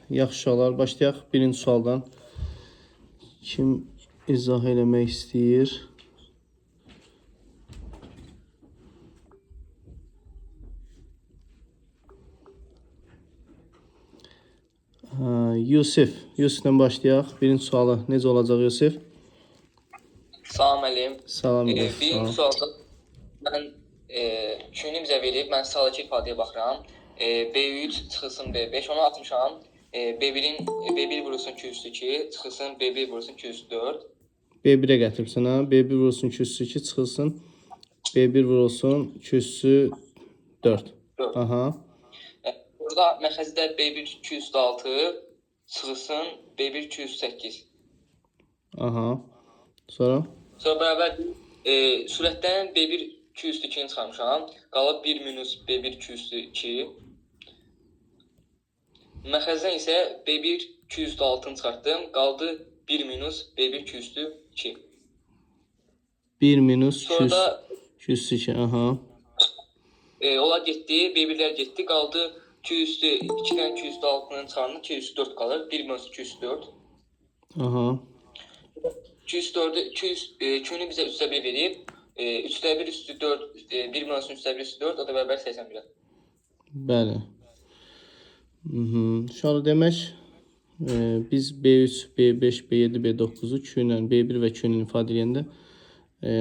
Yaxşı uşaqlar, başlayaq birinci sualdan. Kim izah eləmək istəyir? Yusif. Yusifdən başlayaq. Birinci sualı necə olacaq Yusif? Salam əleykum. Salam. Birinci sualda mən Q-ni bizə verib, mən sağdakı ifadəyə baxıram. B3 çıxılsın B5, onu atmışam. B1 vurulsun Q üstü 2, çıxılsın B1 vurulsun Q üstü 4. B1'ə gətiribsən ha? B1 vurulsun Q üstü 2 çıxılsın. B1 vurulsun Q üstü 4. Aha. Burada məxəzdə B1 Q üstü 6, çıxılsın B1 Q üstü 8. Aha. Sonra? Sonra bərabər sürətdən B1 Q üstü 2-ni çıxarmışam. Qalıb 1 minus B1 Q üstü 2. Məxəzdən isə B1 Q üstü 6-nı çıxartdım. Qaldı 1 minus B1 Q üstü 2. 1 minus Sonra Q üstü 2. Aha. ola getdi, B1'lər getdi. Qaldı Q üstü 2-dən Q üstü 6-nın çıxarını Q üstü 4 qalır. 1 minus Q üstü 4. Aha. Q üstü 4'ü Q'ni bizə üstə 1 verib. 3'də 1 üstü 4, 1 minus 3'də 1 üstü 4, o da bərabər 81'ə. Bəli. Şöyle demək, biz B3, B5, B7, B9'u Q ilə B1 və Q ilə ifadə edəndə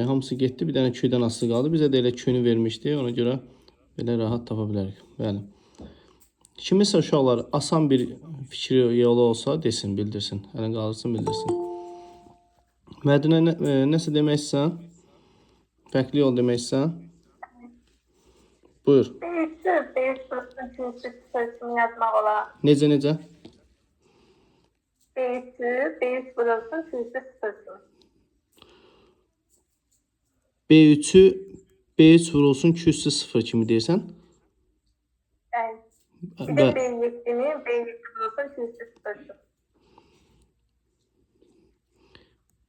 hamısı getdi. Bir dənə Q-dən asılı qaldı. Bizə də elə Q-ni vermişdi. Ona görə belə rahat tapa bilərik. Bəli. Kimisə uşaqlar asan bir fikri yolu olsa desin, bildirsin. Əlin qalırsın, bildirsin. Mədinə nəsə demək istəyirsən? Fərqli yol demək istəyirsən? Buyur. B3 yazmaq olar. Necə? B3 vurulsun Q3 sıfırsın. B3 vurulsun Q üstü 0 kimi deyirsən? Yəni, bir də B7'ni B7 vurulsun Q3 sıfırsın.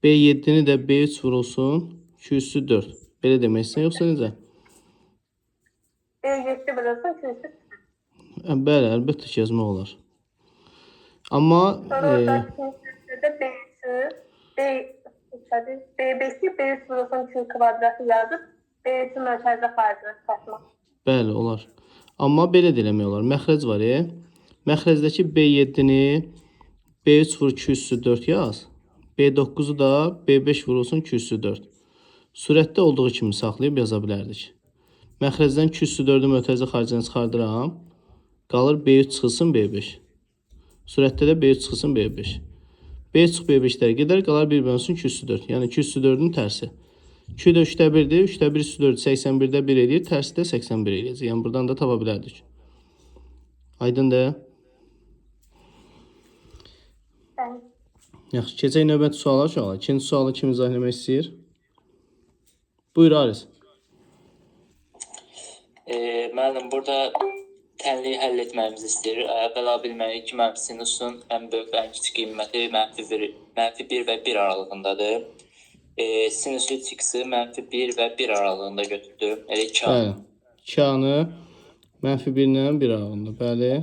B7'ni də B3 vurulsun Q üstü 4. Belə deməksən, yoxsa necə? B7 vurulsun Q3 sıfırsın. Bəli, əlbəttə ki, yazmaq olar. Amma Sonra orada B3'ü, B5'i B3 vurulsun Q kvadratı yazıb, B3'ün mərkəzdə xaricini çıxartmaq. bəli, olar. Amma belə də eləmək olar. Məxrəc var, Məxrəcdəki B7-ni B3 vur Q üstü 4 yaz. B9'u da B5 vurulsun Q üstü 4. Surətdə olduğu kimi saxlayıb yaza bilərdik. Məxrəcdən Q üstü 4-ü mötərizə xaricinə çıxardıram. Qalır B3 çıxılsın B5. Surətdə də B3 çıxılsın B5. B çıx B5'lər gedər, qalar 1 bölünsün Q üstü 4. Yəni Q üstü 4'ün tərsi. Q də 3'də 1'dir. 3'də 1 üstü 4 81'də 1 edir. Tərsi də 81 eləyəcək. Yəni buradan da tapa bilərdik. Aydındır? Yaxşı, keçək növbəti suala uşaqlar. İkinci sualı kim izah etmək istəyir? Buyur Aris. Müəllim, burada tənliyi həll etməyimizi istəyir. Əvvəla bilməliyik ki, mənfi sinusun ən böyük və ən kiçik qiyməti mənfi 1 və 1 aralığındadır. Sinüsün x-i mənfi 1 və 1 aralığında götürdüm. Elə 2 Bəli. 2-anı mənfi 1 ilə 1 aralığında. Bəli.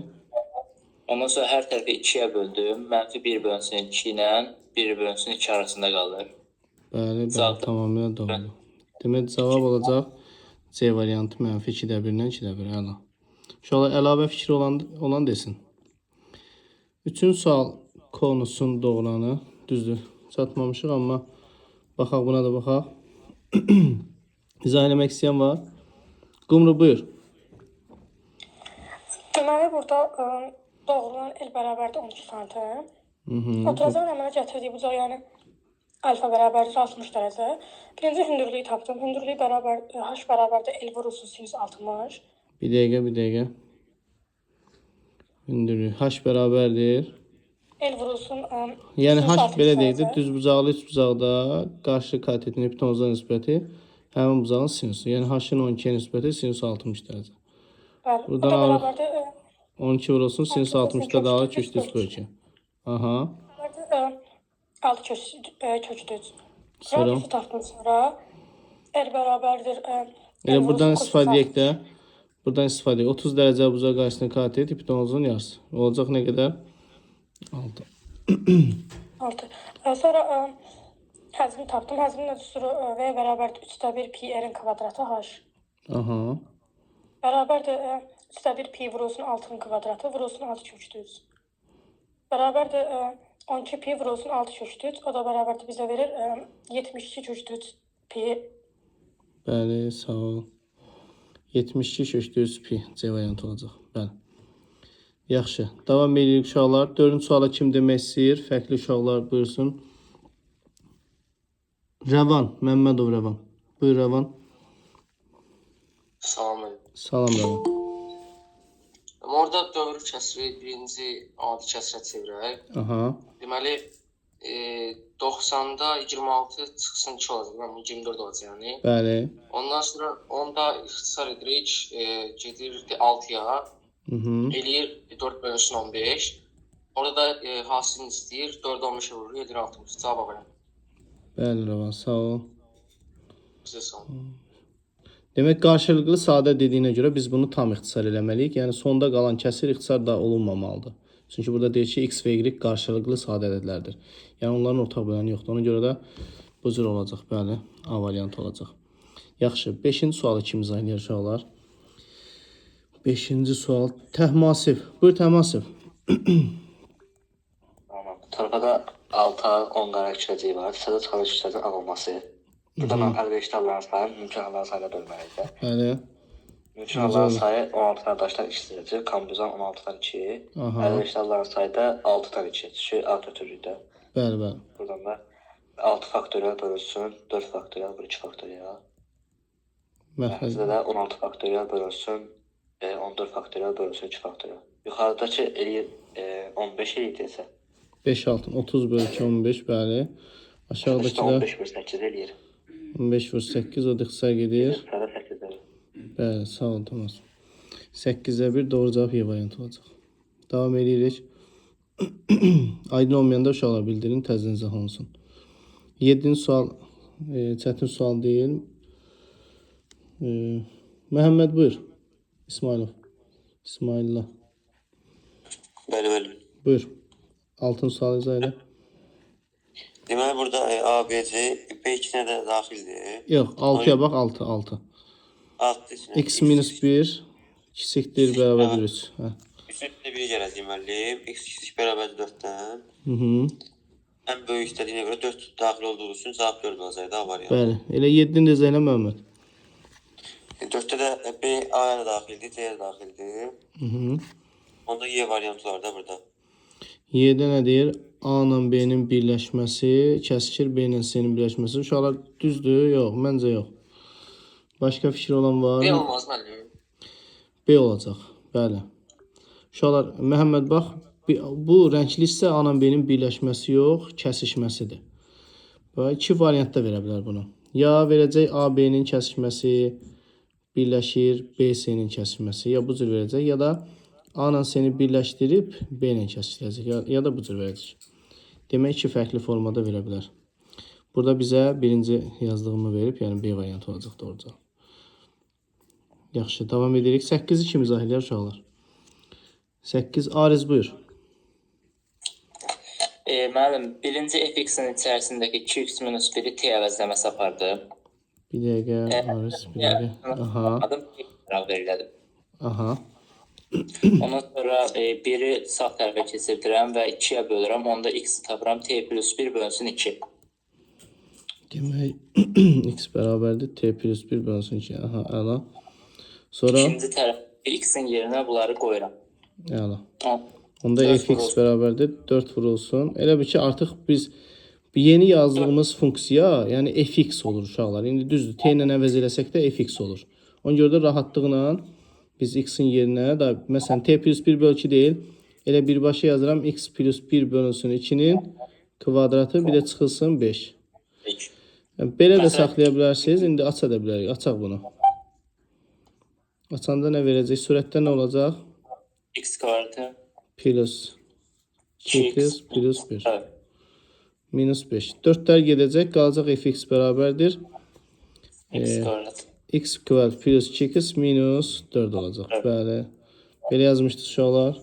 Ondan sonra hər tərəfi 2-yə böldüm. Mənfi 1 bölünsün 2 ilə 1 bölünsün 2 arasında qalır. Bəli, tamamilə doğru. Demək, cavab olacaq C variantı mənfi 2-də 1 ilə 2-də 1. Əla. Uşaqlar əlavə fikri olan desin. Üçüncü sual konusun doğuranı. Düzdür, çatmamışıq, amma baxaq, buna da baxaq. İzah eləmək istəyən var. Qumru, buyur. Deməli, burada doğrulan el bərabərdir 12 santim. Oturacaq əmələ gətirdiyi bucaq, yəni alfa bərabərdir 60 dərəcə. Birinci hündürlüyü tapdım. Hündürlüyü h bərabərdir el vurulsun sinüs 60. Bir dəqiqə. Hündürlük h bərabərdir. El vurulsun Yəni h sinüs belə 60 deyildi. dərəcə. Düz bucaqlı üst bucaqda qarşı katetin hipotenuza nisbəti həmin bucağın sinusu. Yəni h-ın 12-yə nisbəti sinüs 60 dərəcə. Bəli, bu Buradan da alırıq. bərabərdir 12 vurulsun sinüs 60'da dağılır kökdə 3/2. Aha. 6 kökdə 3. Sonra? Radiusu tapdım sonra. El bərabərdir Elə buradan istifadə edək də. Buradan istifadə edək. 30 dərəcə bucaq qarşısında katet hipotenuzun yarısı. Olacaq nə qədər? 6. 6. Sonra həzmi tapdım. Həzmin ölçüsü V bərabərdir 3/1 pi r-in kvadratı h. Aha. Bərabərdir 3/1 pi vurulsun 6-nın kvadratı vurulsun 6 kök 3. Bərabərdir 12 pi vurulsun 6 kök 3. O da bərabərdir bizə verir 72 kök 3 pi. Bəli, sağ ol. 72 köşdüz pi C variantı olacaq. Bəli. Yaxşı. Davam edirik uşaqlar. 4-cü suala kim demək istəyir? Fərqli uşaqlar buyursun. Rəvan, Məmmədov Rəvan. Buyur Rəvan. Salam. Salam Rəvan. Orada dövr kəsri birinci adi kəsrə çevirək. Aha. Deməli 90-da 26 çıxsın 2 olacaq. Yəni 24 olacaq yəni. Bəli. Ondan sonra onda ixtisar edirik, gedir 6-ya. Eləyir 4 bölünsün 15. Orada da hasilini istəyir. 4 15 vurur, edir 60. Cavab verin. Bəli Rəvan, sağ ol. Sizə sağ olun. Demək, qarşılıqlı sadə dediyinə görə biz bunu tam ixtisar eləməliyik. Yəni, sonda qalan kəsir ixtisar da olunmamalıdır. Çünki burada deyir ki, x və y qarşılıqlı sadə ədədlərdir. Yəni, onların ortaq böləni yoxdur. Ona görə də bu cür olacaq. Bəli, A variantı olacaq. Yaxşı, 5-ci sualı kim izah edir uşaqlar? 5-ci sual. Təhmasif. Buyur Təhmasif. Tamam. Torpaqda 6 10 qarakçəcəyi var. Sədə çıxarış küçədən alınması. Burada mən əlverişli halların sayı mümkün halların sayına bölməliyik. Bəli. Mümkün halların sayı 16 qardaşdan 2 sürəcək. Kombinizon 16-dan 2. Əlverişli halların sayı da 6-dan 2. Çünki A götürürükdə. Bəli, bəli. Buradan da 6 faktorial bölünsün 4 faktorial, 2 faktorial. Məxrəcdə də 16 faktorial bölünsün 14 faktorial bölünsün 2 faktorial. Yuxarıdakı eləyir 15 eləyir desə. 5 altın 30 bölü 2 15 bəli. Aşağıdakı da 15 bölü 8 eləyir. 15 vur 8 o da ixtisar gedir. Sırada 8 eləyir. Bəli, sağ ol Thomas. 8'e 1 doğru cavab Y variantı olacaq. Davam edirik. Aydın olmayanda uşaqlar bildirin, təzdən izah olunsun. 7-ci sual çətin sual deyil. Məhəmməd buyur. İsmailov. İsmaillah. Bəli. Buyur. 6-cı sual izah elə. Deməli burada ABC B2-nə də daxildir. Yox, 6-ya bax, 6. 6 X minus 1 kiçikdir bərabər 3. Hə. 3-də 1 gələcək deməli. X kiçik bərabər 4-dən. Ən böyük istədiyinə görə 4 daxil olduğu üçün cavab 4 olacaq da variant. Bəli. Elə 7-ni də izah elə Məhəmməd. 4-də də B A-ya da daxildir, C-yə də daxildir. Onda Y variantı var da burada. Y-də nə deyir? A ilə B-nin birləşməsi kəsikir, B ilə C-nin birləşməsi. Uşaqlar düzdür? Yox, məncə yox. Başqa fikir olan var? B olmaz müəllim. B olacaq. Bəli. Uşaqlar, Məhəmməd bax, bu rəngli hissə A ilə B-nin birləşməsi yox, kəsişməsidir. Bax, iki variantda verə bilər bunu. Ya verəcək A, B-nin kəsişməsi birləşir, B, C-nin kəsişməsi. Ya bu cür verəcək, ya da A ilə C-ni birləşdirib B ilə kəsişdirəcək. Ya da bu cür verəcək. Demək ki, fərqli formada verə bilər. Burada bizə birinci yazdığımı verib, yəni B variantı olacaq doğruca. Yaxşı, davam edirik. 8-i kim izah edir uşaqlar? 8, Ariz buyur. Müəllim, birinci fx-in içərisindəki 2x minus 1-i t əvəzləməsi apardı. Bir dəqiqə, Ariz, bir dəqiqə. Aha. Adım bərabər elədim. Aha. Ondan sonra 1-i sağ tərəfə keçirdirəm və 2-yə bölürəm. Onda x-i tapıram. T plus 1 bölünsün 2. Demək, x bərabərdir. T plus 1 bölünsün 2. Aha, əla. Sonra? İkinci tərəfə x-in yerinə bunları qoyuram. Əla. Onda fx bərabərdir. 4 vurulsun. Elə bir ki, artıq biz yeni yazdığımız funksiya, yəni fx olur uşaqlar. İndi düzdür, t ilə əvəz eləsək də fx olur. Ona görə də rahatlıqla biz x-in yerinə, məsələn, t plus 1 bölü 2 deyil, elə birbaşa yazıram, x plus 1 bölünsün 2-nin kvadratı, bir də çıxılsın 5. Belə də saxlaya bilərsiniz, indi aça da bilərik, açaq bunu. Açanda nə verəcək? Surətdə nə olacaq? X kvadratı Plus 2x plus 1. Evet. Minus 5. 4'lər gedəcək, qalacaq fx bərabərdir. X kvadratı. X kvadrat plus 2x minus 4 olacaq. Bəli. Belə yazmışdı uşaqlar.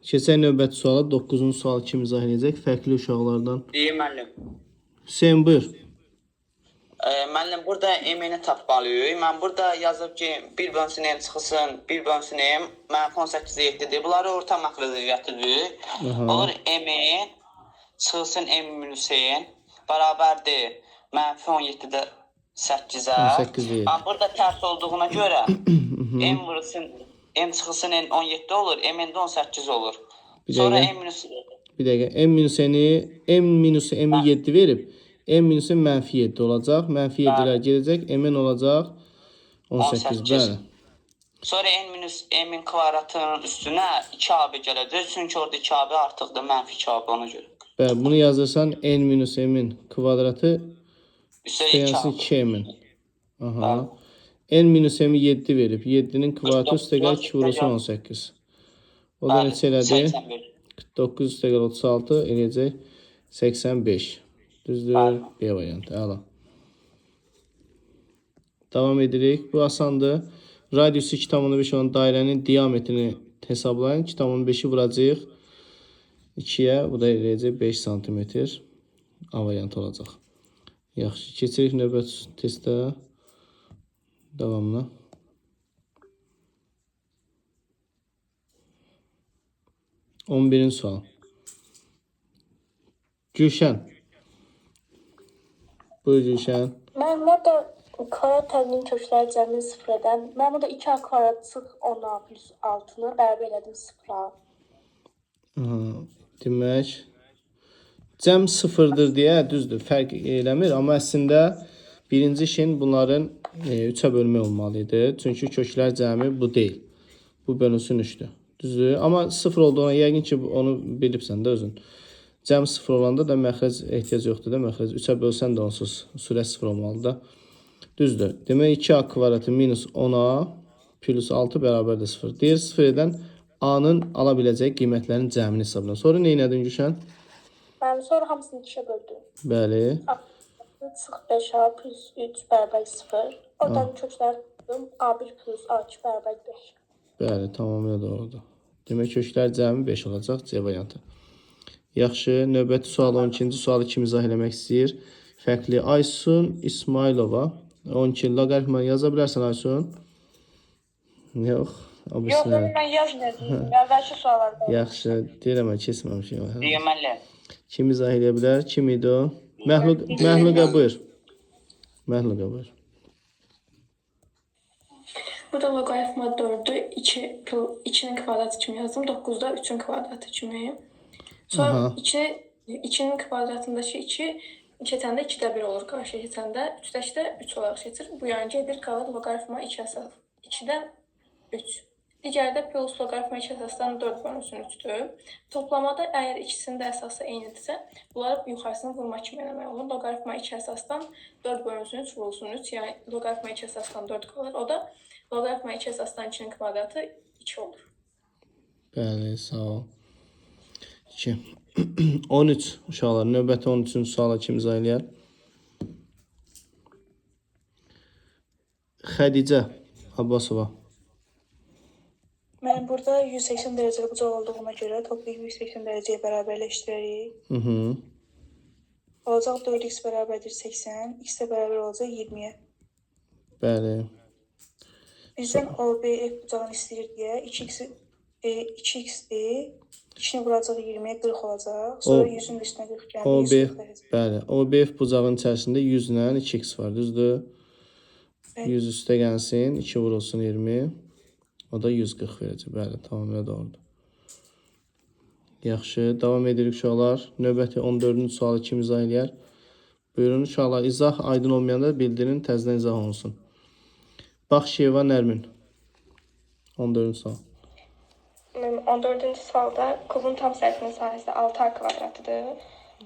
Keçək növbəti suala. 9-cu sual kim izah edəcək? Fərqli uşaqlardan. Deyim müəllim. Hüseyn buyur. Müəllim, burada M-ni tapmalıyıq. Mən burada yazıb ki, 1 bölünsün M çıxsın, 1 bölünsün M, mənfi 18-ə 7-dir. Bunları orta məxrəcə gətiririk. Olur M-in çıxsın M minus N bərabərdir mənfi 17-də 8-ə. Mən burada tərs olduğuna görə M vurulsun, M çıxsın N 17 olur, M-də 18 olur. Sonra M minus... Bir dəqiqə, M minus M-i 7 verib. M minusu mənfi 7 olacaq. Mənfi 7-lər gedəcək. M-in olacaq 18. Bəli. Sonra n minus m-in kvadratının üstünə 2ab gələcək. Çünki orada 2ab artıqdır. Mənfi 2ab ona görə. Bəli, bunu yazırsan n minus m-in kvadratı üstəyənsin 2m-in. Aha. N minus m-i 7 verib. 7-nin kvadratı üstə gəl 2 vurulsun 18. O da neçə elədi? 49 üstə gəl 36 eləyəcək 85. Düzdür. B variantı. Əla. Davam edirik. Bu asandır. Radiusu 2,5 olan dairənin diametrini hesablayın. 2,5-i vuracaq 2-yə. Bu da eləyəcək 5 cm. A variantı olacaq. Yaxşı. Keçirik növbəti testə. Davamlı. On birinci sual. Gülşən. Buyur Gülşən. Mən burada kvadrat təlimin kökləri cəmi 0-dən. Mən burada 2a kvadrat çıx 10a plus 6-nı bərabər elədim 0-a. Demək, cəm 0-dır deyə düzdür, fərq eləmir. Amma əslində birinci işin bunların 3-ə bölmək olmalıydı. Çünki köklər cəmi bu deyil. Bu bölünsün 3-dür. Düzdür. Amma 0 olduğuna yəqin ki onu bilibsən də özün. Cəm 0 olanda da məxrəc ehtiyac yoxdur da. Məxrəc 3-ə bölsən də onsuz sürət 0 olmalıdır da. Düzdür. Demək 2a kvadratı minus 10a plus 6 bərabərdir 0. Deyir 0 edən a-nın ala biləcəyi qiymətlərin cəmini hesablayın. Sonra nə edin Gülşən? Mən sonra hamısını 2-ə böldüm. Bəli. Çıx 5a plus 3 bərabər 0. Oradan köklər tutdum. a1 plus a2 bərabər 5. Bəli, tamamilə doğrudur. Demək köklər cəmi 5 olacaq C variantı. Yaxşı, növbəti sual 12-ci sualı kim izah eləmək istəyir? Fərqli Aysun İsmailova. 12 loqaritma yaza bilərsən Aysun? Yox. Yox, mən yazmıyorum. Əvvəlki suallarda. Yaxşı, deyirəm mən keçməmişim. Deyim müəllim. Kim izah edə bilər? Kim idi o? Məhluqa buyur. Məhluqa buyur. Burada loqaritma 4'ü 2'nin kvadratı kimi yazdım. 9'da 3'ün kvadratı kimi. Sonra 2'nin kvadratındakı 2 keçəndə 2'də 1 olur. Qarşı keçəndə 3'də 3 olaraq keçir. Bu yan gedir, qalır loqaritma 2 əsas. 2'dən 3. Digərdə plus loqaritma 2 əsasdan 4 bölünsün 3'dür. Toplamada əgər ikisinin də əsası eynidirsə, bunları yuxarısını vurma kimi eləmək olur. Loqaritma 2 əsasdan 4 bölünsün 3 vurulsun 3. Yəni loqaritma 2 əsasdan 4 qalır. O da loqaritma 2 əsasdan 2'nin kvadratı 2 olur. Bəli, sağ ol. 2. 13 uşaqlar. Növbəti 13-cü suala kim izah eləyər? Xədicə Abbasova. Mən burada 180 dərəcəli bucaq olduğuna görə toplayıb 180 dərəcəyə bərabərləşdirərik. Olacaq 4x bərabərdir 80, x də bərabər olacaq 20-yə. Bəli. Bizdən OBF bucağını istəyir deyə 2x-dir, 2-ni vuracaq 20-yə 40 olacaq. Sonra 100-ün üstünə 40 gəldi. Bəli, OBF bucağın içərisində 100 ilə 2x var, düzdür? 100 üstə gəlsin, 2 vurulsun 20. O da 140 verəcək. Bəli, tamamilə doğrudur. Yaxşı, davam edirik uşaqlar. Növbəti 14-cü sualı kim izah eləyər? Buyurun uşaqlar, izah aydın olmayanda bildirin, təzədən izah olunsun. Baxşiyeva Nərmin. 14-cü sual. 14-cü sualda kubun tam sərfinin sahəsi 6a kvadratıdır.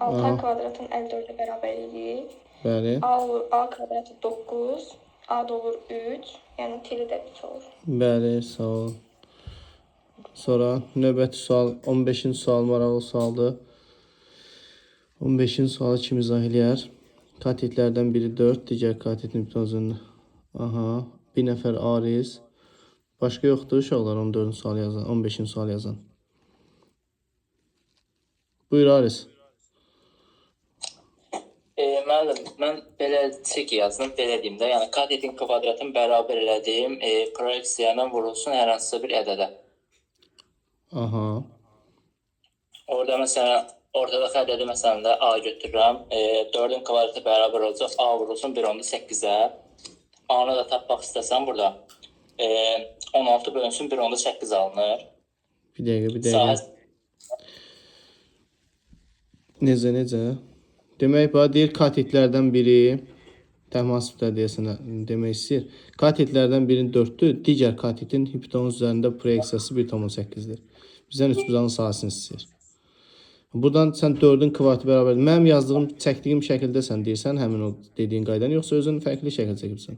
6a kvadratın 54'e bərabər edir. Bəli. A kvadratı 9, A da olur 3, yəni tiri də 3 olur. Bəli, sağ ol. Sonra növbəti sual, 15-ci sual maraqlı sualdır. 15-ci sualı kim izah eləyər? Katetlərdən biri 4, digər katetin bütün uzunluğu. Aha, bir nəfər Aris, Başqa yoxdur uşaqlar 14-cü sual yazan, 15-ci sual yazan. Buyur Aris. Müəllim, mən belə çek yazdım, belə deyim də. Yəni katetin kvadratını bərabər elədiyim proyeksiya ilə vurulsun hər hansısa bir ədədə. Aha. Orada məsələn, ortadakı ədədi məsələn də A götürürəm. 4-ün kvadratı bərabər olacaq. A vurulsun 1/8-ə. A-nı da tapmaq istəsəm burada 16 bölünsün 1/8 alınır. Bir dəqiqə. Necə? Demək, bu deyir katetlərdən biri təmasübdə deyəsən demək istəyir. Katetlərdən birinin 4-dür, digər katetin hipotenuz üzərində proyeksiyası 1/8-dir. Bizdən üçbucağın sahəsini istəyir. Buradan sən 4-ün kvadratı bərabər. Mənim yazdığım, çəkdiyim şəkildə sən deyirsən həmin o dediyin qaydanı, yoxsa özün fərqli şəkil çəkibsən?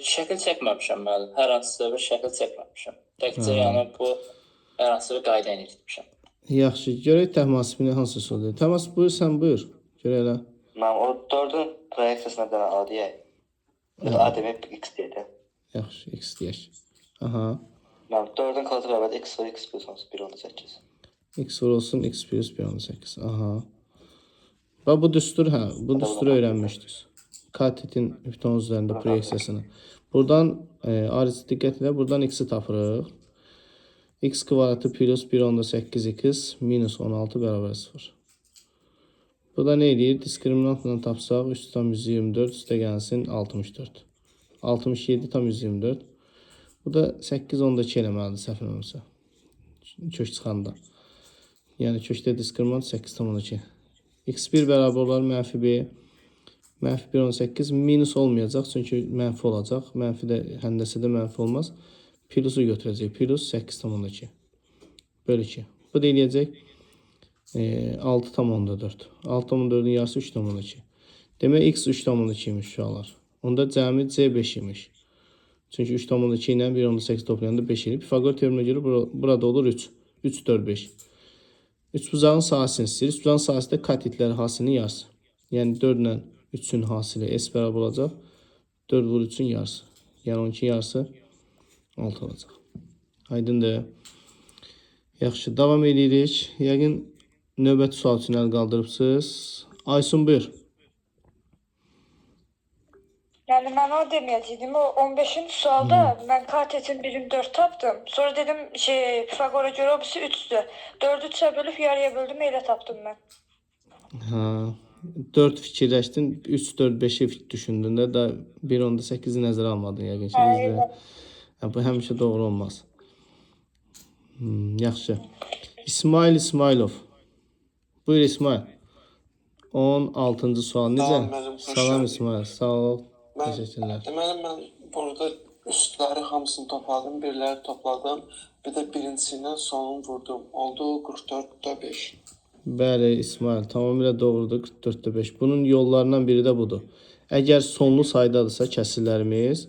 Şəkil çəkməmişəm müəllim. Hər hansısa bir şəkil çəkməmişəm. Təkcə yəni bu hər hansısa bir qayda ilə etmişəm. Yaxşı, görək təmasübünü hansı sorudur? Təmasüb buyur, sən buyur. Görək elə. Mən o 4-ün proyeksiyasına da A deyək. A demək X deyək. Yaxşı, X deyək. Aha. Mən 4-ün kvadratı bərabər X var, X plus 1/8. X vurulsun, X plus 1/8. Aha. Bax, bu düstur, bu düsturu öyrənmişdik. Katetin hipotenuz üzərində proyeksiyasını. Buradan, Aris diqqət elə, buradan X-i tapırıq. X kvadratı plus 1/8x minus 16 bərabər 0. Bu da nə edir? Diskriminantla tapsaq 3/124 üstə gəlsin 64. 67/124. Bu da 8/2 eləməlidir səhv eləmirəmsə. Kök çıxanda. Yəni kökdə diskriminant 8/2. X1 bərabər olar -b. -1/18 minus olmayacaq çünki mənfi olacaq. Mənfi də həndəsədə mənfi olmaz. Plusu götürəcək. Plus 8/2. Bölü 2. Bu da eləyəcək 6/4. 6/4-ün yarısı 3/2. Demək x 3/2 imiş uşaqlar. Onda cəmi C5 imiş. Çünki 3/2 ilə 1/8 toplayanda 5 eləyir. Pifaqor teoreminə görə burada olur 3. 3, 4, 5. Üçbucağın sahəsini istəyir. Üçbucağın sahəsi də katetlərin hasilinin yarısı. Yəni 4 ilə 3-ün hasili S bərabər olacaq. 4 vur 3-ün yarısı. Yəni 12 yarısı 6 olacaq. Aydındır. Yaxşı, davam edirik. Yəqin növbəti sual üçün əl qaldırıbsınız. Aysun buyur. Yəni mən o deməyəcəydim. O 15-ci sualda mən katetin birini 4 tapdım. Sonra dedim Pifagora görə o birisi 3'dür. 4'ü 3'ə bölüb yarıya böldüm, elə tapdım mən. Ha, 4 fikirləşdin, 3, 4, 5'i düşündün də 1/8'i nəzərə almadın yəqin ki. Bu həmişə doğru olmaz. Yaxşı. İsmail İsmailov. Buyur İsmail. 16-cı sual necə? Salam İsmail, sağ ol. Təşəkkürlər. Deməli, mən burada üstləri hamısını topladım, birləri topladım. Bir də birincisi ilə sonunu vurdum. Oldu 44/5. Bəli İsmail, tamamilə doğrudur, 44/5. Bunun yollarından biri də budur. Əgər sonlu saydadırsa kəsirlərimiz,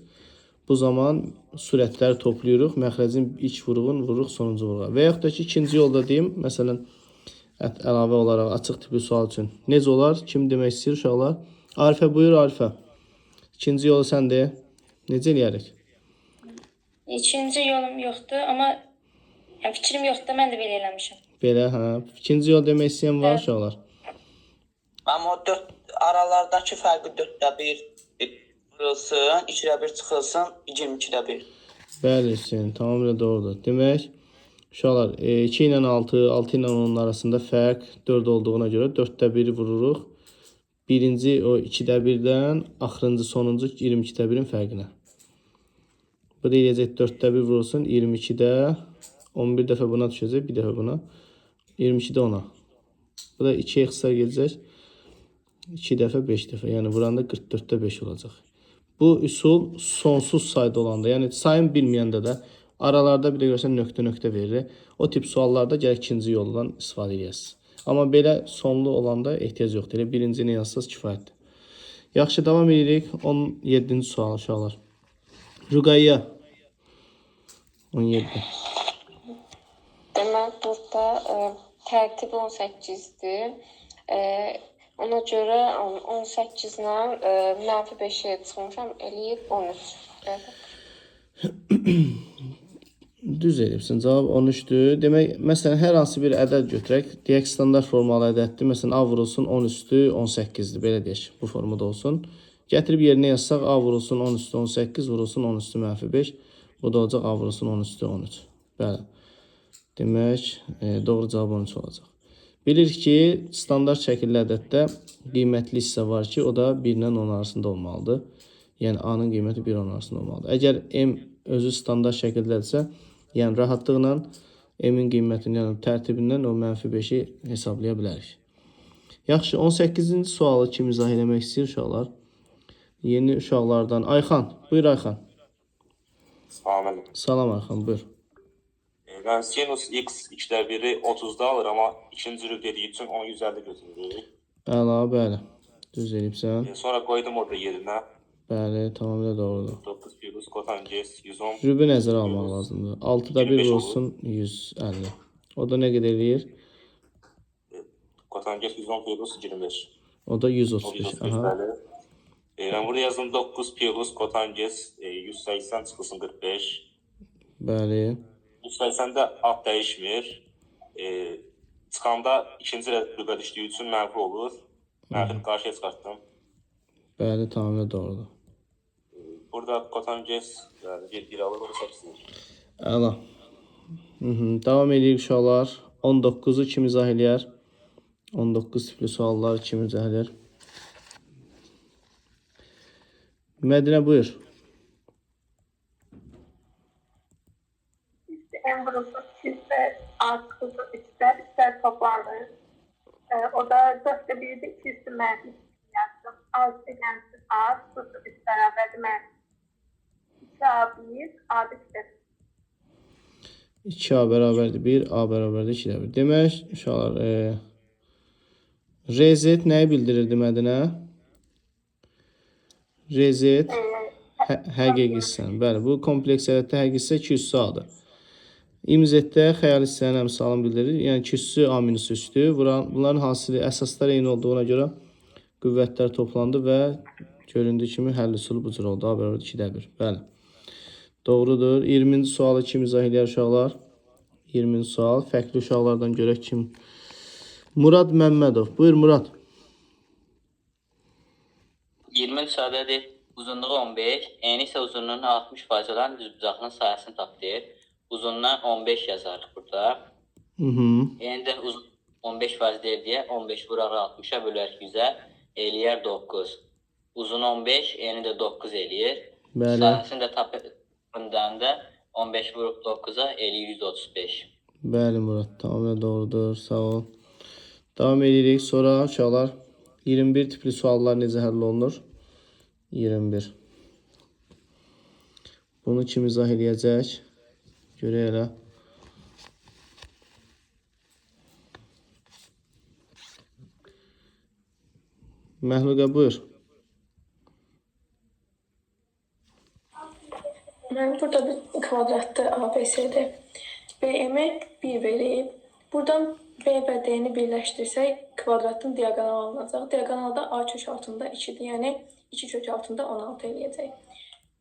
bu zaman sürətləri toplayırıq, məxrəcin ilk vuruğunu vururuq sonuncu vuruğa. Və yaxud da ki, ikinci yolda deyim, məsələn, əlavə olaraq açıq tipli sual üçün. Necə olar? Kim demək istəyir uşaqlar? Arifə buyur, Arifə. İkinci yolu sən de. Necə eləyərik? İkinci yolum yoxdur, amma fikrim yoxdur, mən də belə eləmişəm. Belə, hə. İkinci yol demək istəyən var uşaqlar. Amma o 4 aralardakı fərqi 4/1 vurulsun, 2/1 çıxılsın, 22/1. Bəli, Hüseyin, tamamilə doğrudur. Demək, uşaqlar, 2 ilə 6, 6 ilə 10'un arasında fərq 4 olduğuna görə 4/1 vururuq. Birinci o 2/1'dən axırıncı sonuncu 22/1'in fərqinə. Bu da eləyəcək 4/1 vurulsun 22'də 11 dəfə buna düşəcək, bir dəfə buna. 22'də 10'a. Bu da 2'yə xısar gedəcək. 2 dəfə 5 dəfə. Yəni vuranda 44/5 olacaq. Bu üsul sonsuz sayda olanda, yəni sayın bilməyəndə də aralarda bir də görsən nöqtə verir. O tip suallarda gərək ikinci yoldan istifadə edəsiniz. Amma belə sonlu olanda ehtiyac yoxdur. Elə birincini yazsaz kifayətdir. Yaxşı, davam edirik. 17-ci sual uşaqlar. Rüqayya. 17. Demək, burada tərtib 18'dir. Ona görə 18 ilə -5'e çıxmışam, eləyib 13. Düz eləyibsin. Cavab 13-dür. Demək, məsələn, hər hansı bir ədəd götürək. Deyək, standart formalı ədəddir. Məsələn, A vurulsun 10 üstü 18-dir. Belə deyək, bu formada olsun. Gətirib yerinə yazsaq, A vurulsun 10 üstü 18, vurulsun 10 üstü -5. Bu da olacaq A vurulsun 10 üstü 13. Bəli. Demək, doğru cavab 13 olacaq. Bilirik ki, standart şəkilli ədəddə qiymətli hissə var ki, o da 1 ilə 10 arasında olmalıdır. Yəni, A-nın qiyməti 1 10 arasında olmalıdır. Əgər M özü standart şəkildədirsə, yəni rahatlıqla M-in qiymətini, yəni tərtibindən o -5-i hesablaya bilərik. Yaxşı, 18-ci sualı kim izah eləmək istəyir uşaqlar? Yeni uşaqlardan. Ayxan, buyur Ayxan. Salam. Salam Ayxan, buyur. Mən sinus x 2/1-i 30-da alır, amma ikinci rüb dediyi üçün onu 150 götürürük. Bəli. Düz eləyibsən. Sonra qoydum orada yerinə. Bəli, tamamilə doğrudur. 9 plus kotanges 110. Rübü nəzərə almaq lazımdır. 6-da 1 olsun 150. O da nə qədər eləyir? Kotanges 110 plus 25. O da 135. Aha. Ben burada yazdım 9 plus kotanges 180 çıxılsın 45. Bəli. 180-də ad dəyişmir. Çıxanda ikinci rübə düşdüyü üçün mənfi olur. Mənfini qarşıya çıxartdım. Bəli, tamamilə doğrudur. Burada kotanges bir alır, onu seçsin. Əla. Davam edirik uşaqlar. 19-u kim izah eləyər? 19 tipli suallar kim izah eləyər? Mədinə, buyur. M vurulsun 200'de A çıkılsın 3'te toplanır. O da 4'te 1'de 2 üstü mənfi yazdım. 6 gəlsin A çıkılsın 3 beraberdir mənfi. 2A1, A'da 2'de 2A bərabərdir 1, A bərabərdir 2-də 1. Demək, uşaqlar, RZ nəyi bildirirdi Mədinə? RZ həqiqi hissən. Bəli, bu kompleks ədəddə həqiqi hissə 2 üssü A-dır. İmzətdə xəyal hissənin əmsalını bildirir. Yəni 2 üssü A minus üstü. Bunların hasili əsaslar eyni olduğuna görə qüvvətlər toplandı və göründüyü kimi həll üsulu bu cür oldu. A bərabərdir 2-də 1. Bəli. Doğrudur. 20-ci sualı kim izah edir uşaqlar? 20-ci sual. Fərqli uşaqlardan görək kim? Murad Məmmədov. Buyur Murad. 20 sadədir. Uzunluğu 15, eni isə uzunluğunun 60% olan düzbucaqlının sayəsini tapdıyır. Uzunluğuna 15 yazarıq burada. Eni də 15% deyir deyə 15 vurarıq 60-a bölərək 100-ə eləyər 9. Uzun 15, eni də 9 eləyir. Sayəsini də tapından da 15 vurup 9'a 135. Bəli Murad, tamamilə doğrudur. Sağ ol. Davam edirik. Sonra uşaqlar 21 tipli suallar necə həll olunur? 21. Bunu kim izah eləyəcək? Görək elə. Məhluqə buyur. Ben burada bir kvadratta ABC'de BM'e 1 vereyim. Buradan B və D'ni birləşdirsək kvadratın diagonal alınacaq. Diagonalda A kök altında 2'dir. Yəni 2 kök altında 16 eləyəcək.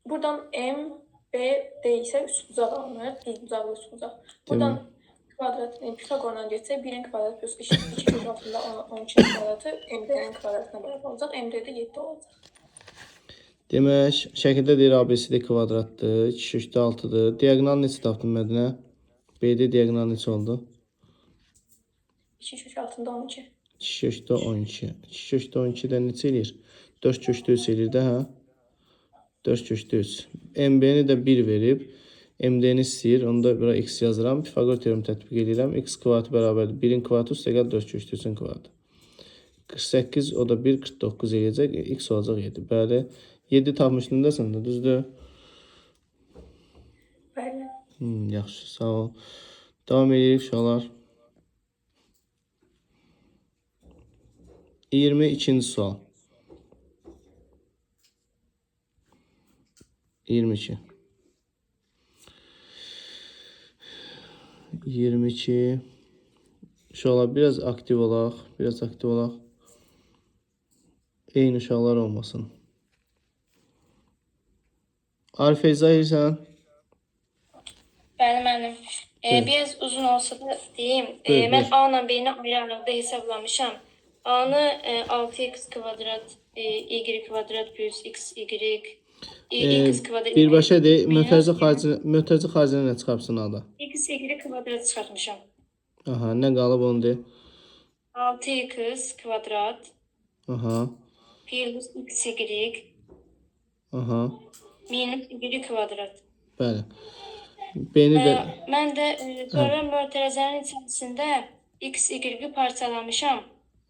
Buradan M, B, D isə üstbucaq alınır. Düzbucaqlı üstbucaq. Buradan kvadratın Pifagordan geçsək 1'in kvadratı plus 2 kök altında 12'nin kvadratı MD'nin kvadratına bərabər olacaq. MD'de 7 olacaq. Demək, şəkildə deyir ABCD kvadratdır, 2 kökdə 6-dır. Diagonal neçə tapdın Mədinə? BD diagonal neçə oldu? 2 kök altında 12. 2 kökdə 12. 2 kökdə 12-dən neçə eləyir? 4 kökdə 3 eləyir də, hə? 4 kökdə 3. MB-ni də 1 verib, MD-ni istəyir. Onu da bura x yazıram. Pifagor teoremi tətbiq edirəm. X kvadratı bərabərdir. 1-in kvadratı üstə gəl 4 kökdə 3-ün kvadratı. 48, o da 1, 49 eləyəcək. X olacaq 7. Bəli. 7 tapmışdın da sən də, düzdür? Bəli. Yaxşı, sağ ol. Davam edirik uşaqlar. 22-ci sual. 22. 22. Uşaqlar biraz aktiv olaq, Eyni uşaqlar olmasın. Arif izah edirsən? Bəli, müəllim. Buyur. Biraz uzun olsa da deyim. Buyur, Mən buyur. A ilə B-ni ayrı-ayrılıqda hesablamışam. A-nı 6x kvadrat y kvadrat plus xy x kvadrat Birbaşa deyil, minus mötərizə xaricinə nə çıxartsın ada? xy kvadrat çıxartmışam. Aha, nə qalıb onu de? 6x kvadrat Aha, plus xy aha, minus y kvadrat. bəli. Beni də Mən də sonra mötərizənin içərisində x, y parçalamışam.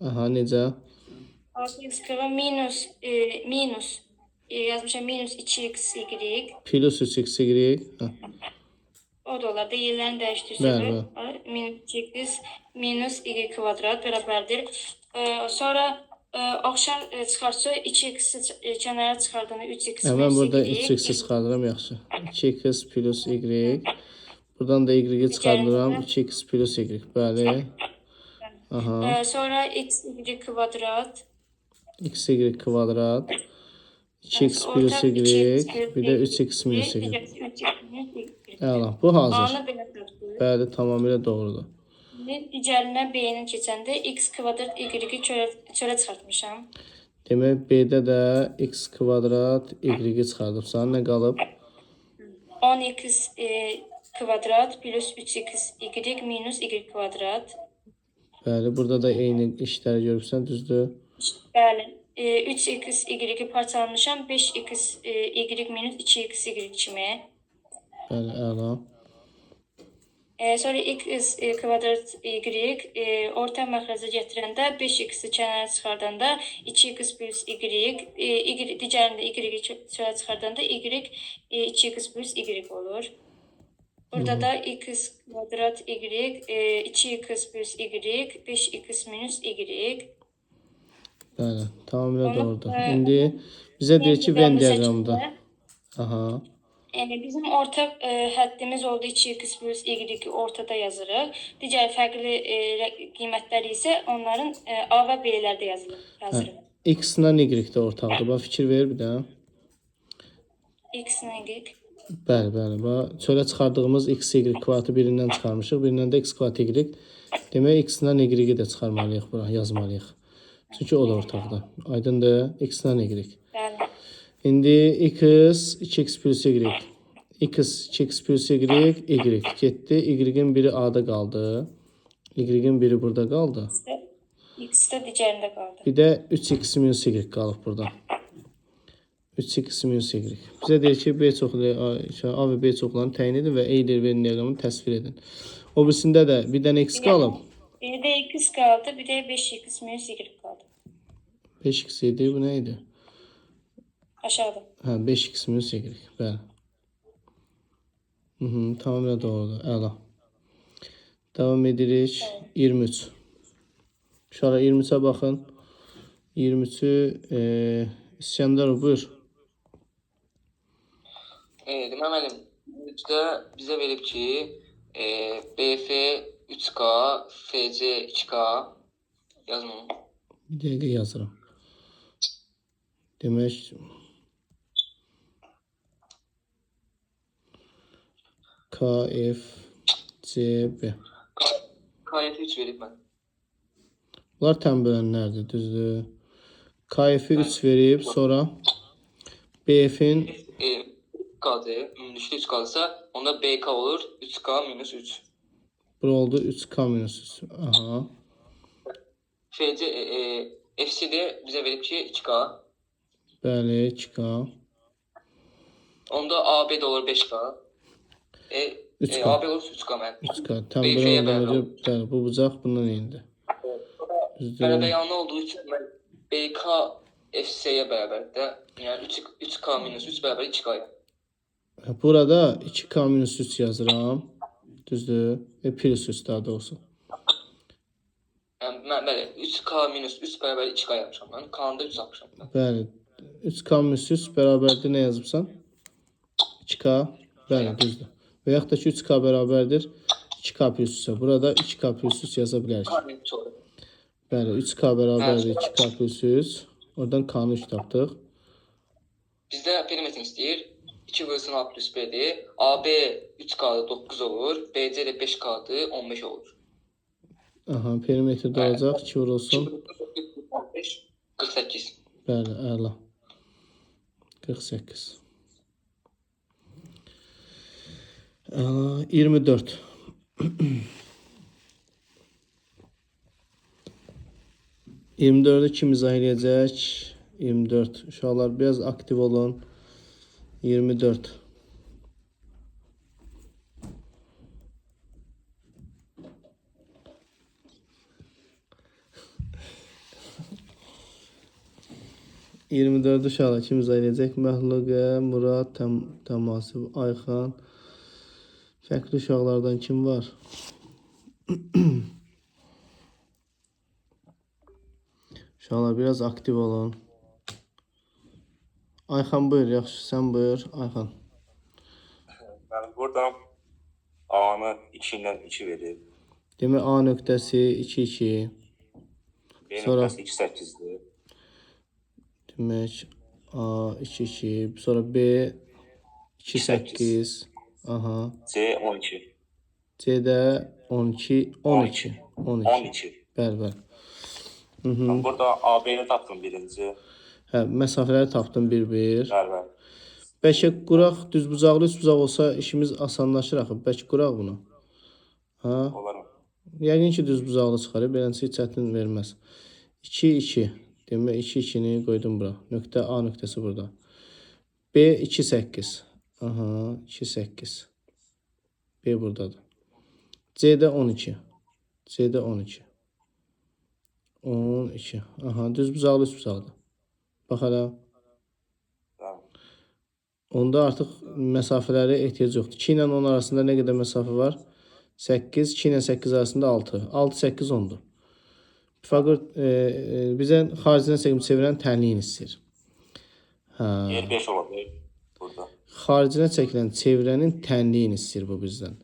aha, necə? 6x kvadrat minus yazmışam minus 2x, y. Plus 3x, y. Ha, O da olar da yerlərini dəyişdirsək. Bəli, Minus 2x minus y kvadrat bərabərdir. Sonra oxşar çıxarsa 2x kənara çıxardığında 3x mən minus burada y. 3x çıxardıram, yaxşı. 2x plus y. Buradan da y çıxardıram. 2x plus y. Bəli. Aha. Sonra x, y kvadrat. X, y kvadrat. 2x plus y. Bir də 3x minus y. Əla, bu hazır. Anı belə tapdıq. Bəli, tamamilə doğrudur. Digərinə B-nin keçəndə x kvadrat y-i çölə çıxartmışam. Demək, B-də də x kvadrat y çıxardıbsan. Nə qalıb? 10x kvadrat plus 3x y minus y kvadrat. Bəli, burada da eyni işləri görürsən, düzdür? Bəli. 3x y parçalamışam 5x y minus 2x y kimi. Bəli, əla. Sonra x kvadrat y orta məxrəcə gətirəndə 5x-i kənara çıxardanda 2x plus y digərində y çölə çıxardanda y 2x plus y olur. Burada da x kvadrat y 2x plus y 5x minus y. Bəli, tamamilə doğrudur. İndi bizə deyir ki, Venn diaqramında. Aha. Yəni bizim ortaq həddimiz oldu 2x plus y ortada yazırıq. Digər fərqli qiymətləri isə onların A və B-lərdə yazırıq. X-la y də ortaqdır. Bax, fikir ver bir də. X-la y. Bəli, bəli. Bax, çölə çıxardığımız x, y kvadratı birindən çıxarmışıq. Birindən də x kvadrat y. Demək, x-la y də çıxarmalıyıq bura, yazmalıyıq. Çünki o da ortaqdır. Aydındır, x-la y. Bəli. İndi x 2x plus y. X 2x plus y, y getdi. Y-in biri A-da qaldı. Y-in biri burada qaldı. X də digərində qaldı. Bir də 3x minus y qalıb burada. 3x minus y. Bizə deyir ki, B çoxlu, A və B çoxlarını təyin edin və Euler Venn diaqramını təsvir edin. O birisində də bir dənə x qalıb. Bir də x qaldı, bir də 5x minus y qaldı. 5x idi, bu nə idi? Aşağıda. Hə, 5x minus y. Bəli. Tamamilə doğrudur. Əla. Davam edirik. 23. Uşaqlar 23-ə baxın. 23-ü İskəndərov, buyur. Demək müəllim, üstdə bizə verib ki, BF 3K, FC 2K yazın onu. Bir dəqiqə yazıram. Demək, KFCB. KF 3 verib mən. Bunlar tənbələnlərdir, düzdür. KF-i 3 verib, sonra BF-in K'dır, ümumlükdə 3 qalırsa, onda BK olur 3K minus 3. bura oldu 3K minus 3. Aha. FC də bizə verib ki 2K. Bəli, 2K. Onda AB də olur 5K. 3K. AB olur 3K mən. 3K. Tənbələn olacaq. Bəli, bu bucaq bundan indi. Bərabər olduğu üçün mən BK FC-yə bərabərdir. Yəni 3K minus 3 bərabər 2K-ya. Burada 2K minus 3 yazıram. Düzdür. Ve plus 3 daha doğrusu. Yəni mən bəli 3K minus 3 bərabər 2K yapmışam mən. K-da 3 yapmışam mən. Bəli. 3K minus 3 bərabərdir nə yazıbsan? 2K. Bəli, düzdür. Və yaxud da ki 3K bərabərdir 2K plus 3-ə. Burada 2K plus 3 yaza bilərik. Bəli, 3K bərabərdir 2K plus 3. Oradan K-nı 3 tapdıq. Bizdə perimetr istəyir. 2 bölsün A plus B'dir. AB 3 qadı 9 olur. BC də 5 qadı 15 olur. Aha, perimetrdə olacaq 2 vurulsun. 15, 48. Bəli, əla. 48. Əla, 24. 24'ü kim izah edəcək? 24. Uşaqlar biraz aktiv olun. 24. ...24 uşaqlar kim izah edəcək? Məxluqə, Murad, Təmasib, Ayxan. Fərqli uşaqlardan kim var? Uşaqlar biraz aktiv olun. Ayxan buyur, yaxşı, sən buyur, Ayxan. Ben buradan A'nı 2 ilə 2 verib. Demək A nöqtəsi 2-2. B Sonra nöqtəsi 2-8'dir. demək A 2-2. Sonra B 2-8. Aha. C 12. C'də 12, 12. 12. Bəli, bəli. Ben burada AB'ni tapdım birinci. Hə, məsafələri tapdım bir-bir. Bəli, bəli. Bəlkə quraq, düzbucaqlı, üstbucaq olsa işimiz asanlaşır axı. Bəlkə quraq bunu. Ha? Olar mı? Yəqin ki düzbucaqlı çıxarır. Beləncə çətin verməz. 2-2. Demək 2-2-ni qoydum bura. Nöqtə A nöqtəsi burada. B 2-8. Aha, 2-8. B buradadır. C'də 12. C'də 12. 12. Aha, düzbucaqlı, üstbucaqlı. Bax hələ. Tamam. Onda artıq məsafələrə ehtiyac yoxdur. 2 ilə 10 arasında nə qədər məsafə var? 8, 2 ilə 8 arasında 6. 6, 8, 10'dur. Pifaqor bizə xaricdən çevirən tənliyin istəyir. Yer 5 olabilir burada. Xaricinə çəkilən çevrənin tənliyin istəyir bu bizdən.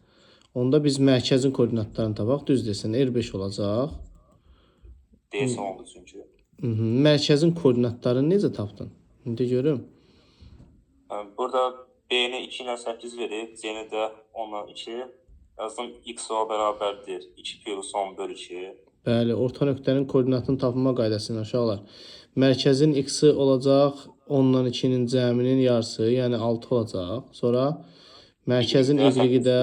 Onda biz mərkəzin koordinatlarını tapaq. Düz desən R5 olacaq. D oldu çünkü. Mərkəzin koordinatlarını necə tapdın? İndi görüm. Burada B'ni 2 ilə 8 verib, C'ni də 10 ilə 2. Yazdım X o bərabərdir 2 plus 10 bölü 2. Bəli, orta nöqtənin koordinatını tapma qaydasıyla uşaqlar. Mərkəzin x-i olacaq 10-dan 2-nin cəminin yarısı, yəni 6 olacaq. Sonra mərkəzin y-i də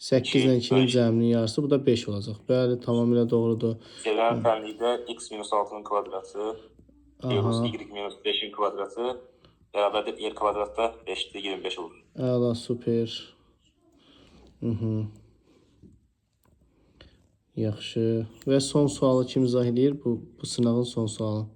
8-dən 2-nin cəminin yarısı, bu da 5 olacaq. Bəli, tamamilə doğrudur. Çevrənin tənliyi də x minus 6'nın kvadratı plus y minus 5'in kvadratı bərabərdir y kvadratda 5'dir 25 olur. Əla, super. Yaxşı. Və son sualı kim izah edir? Bu sınavın son sualı.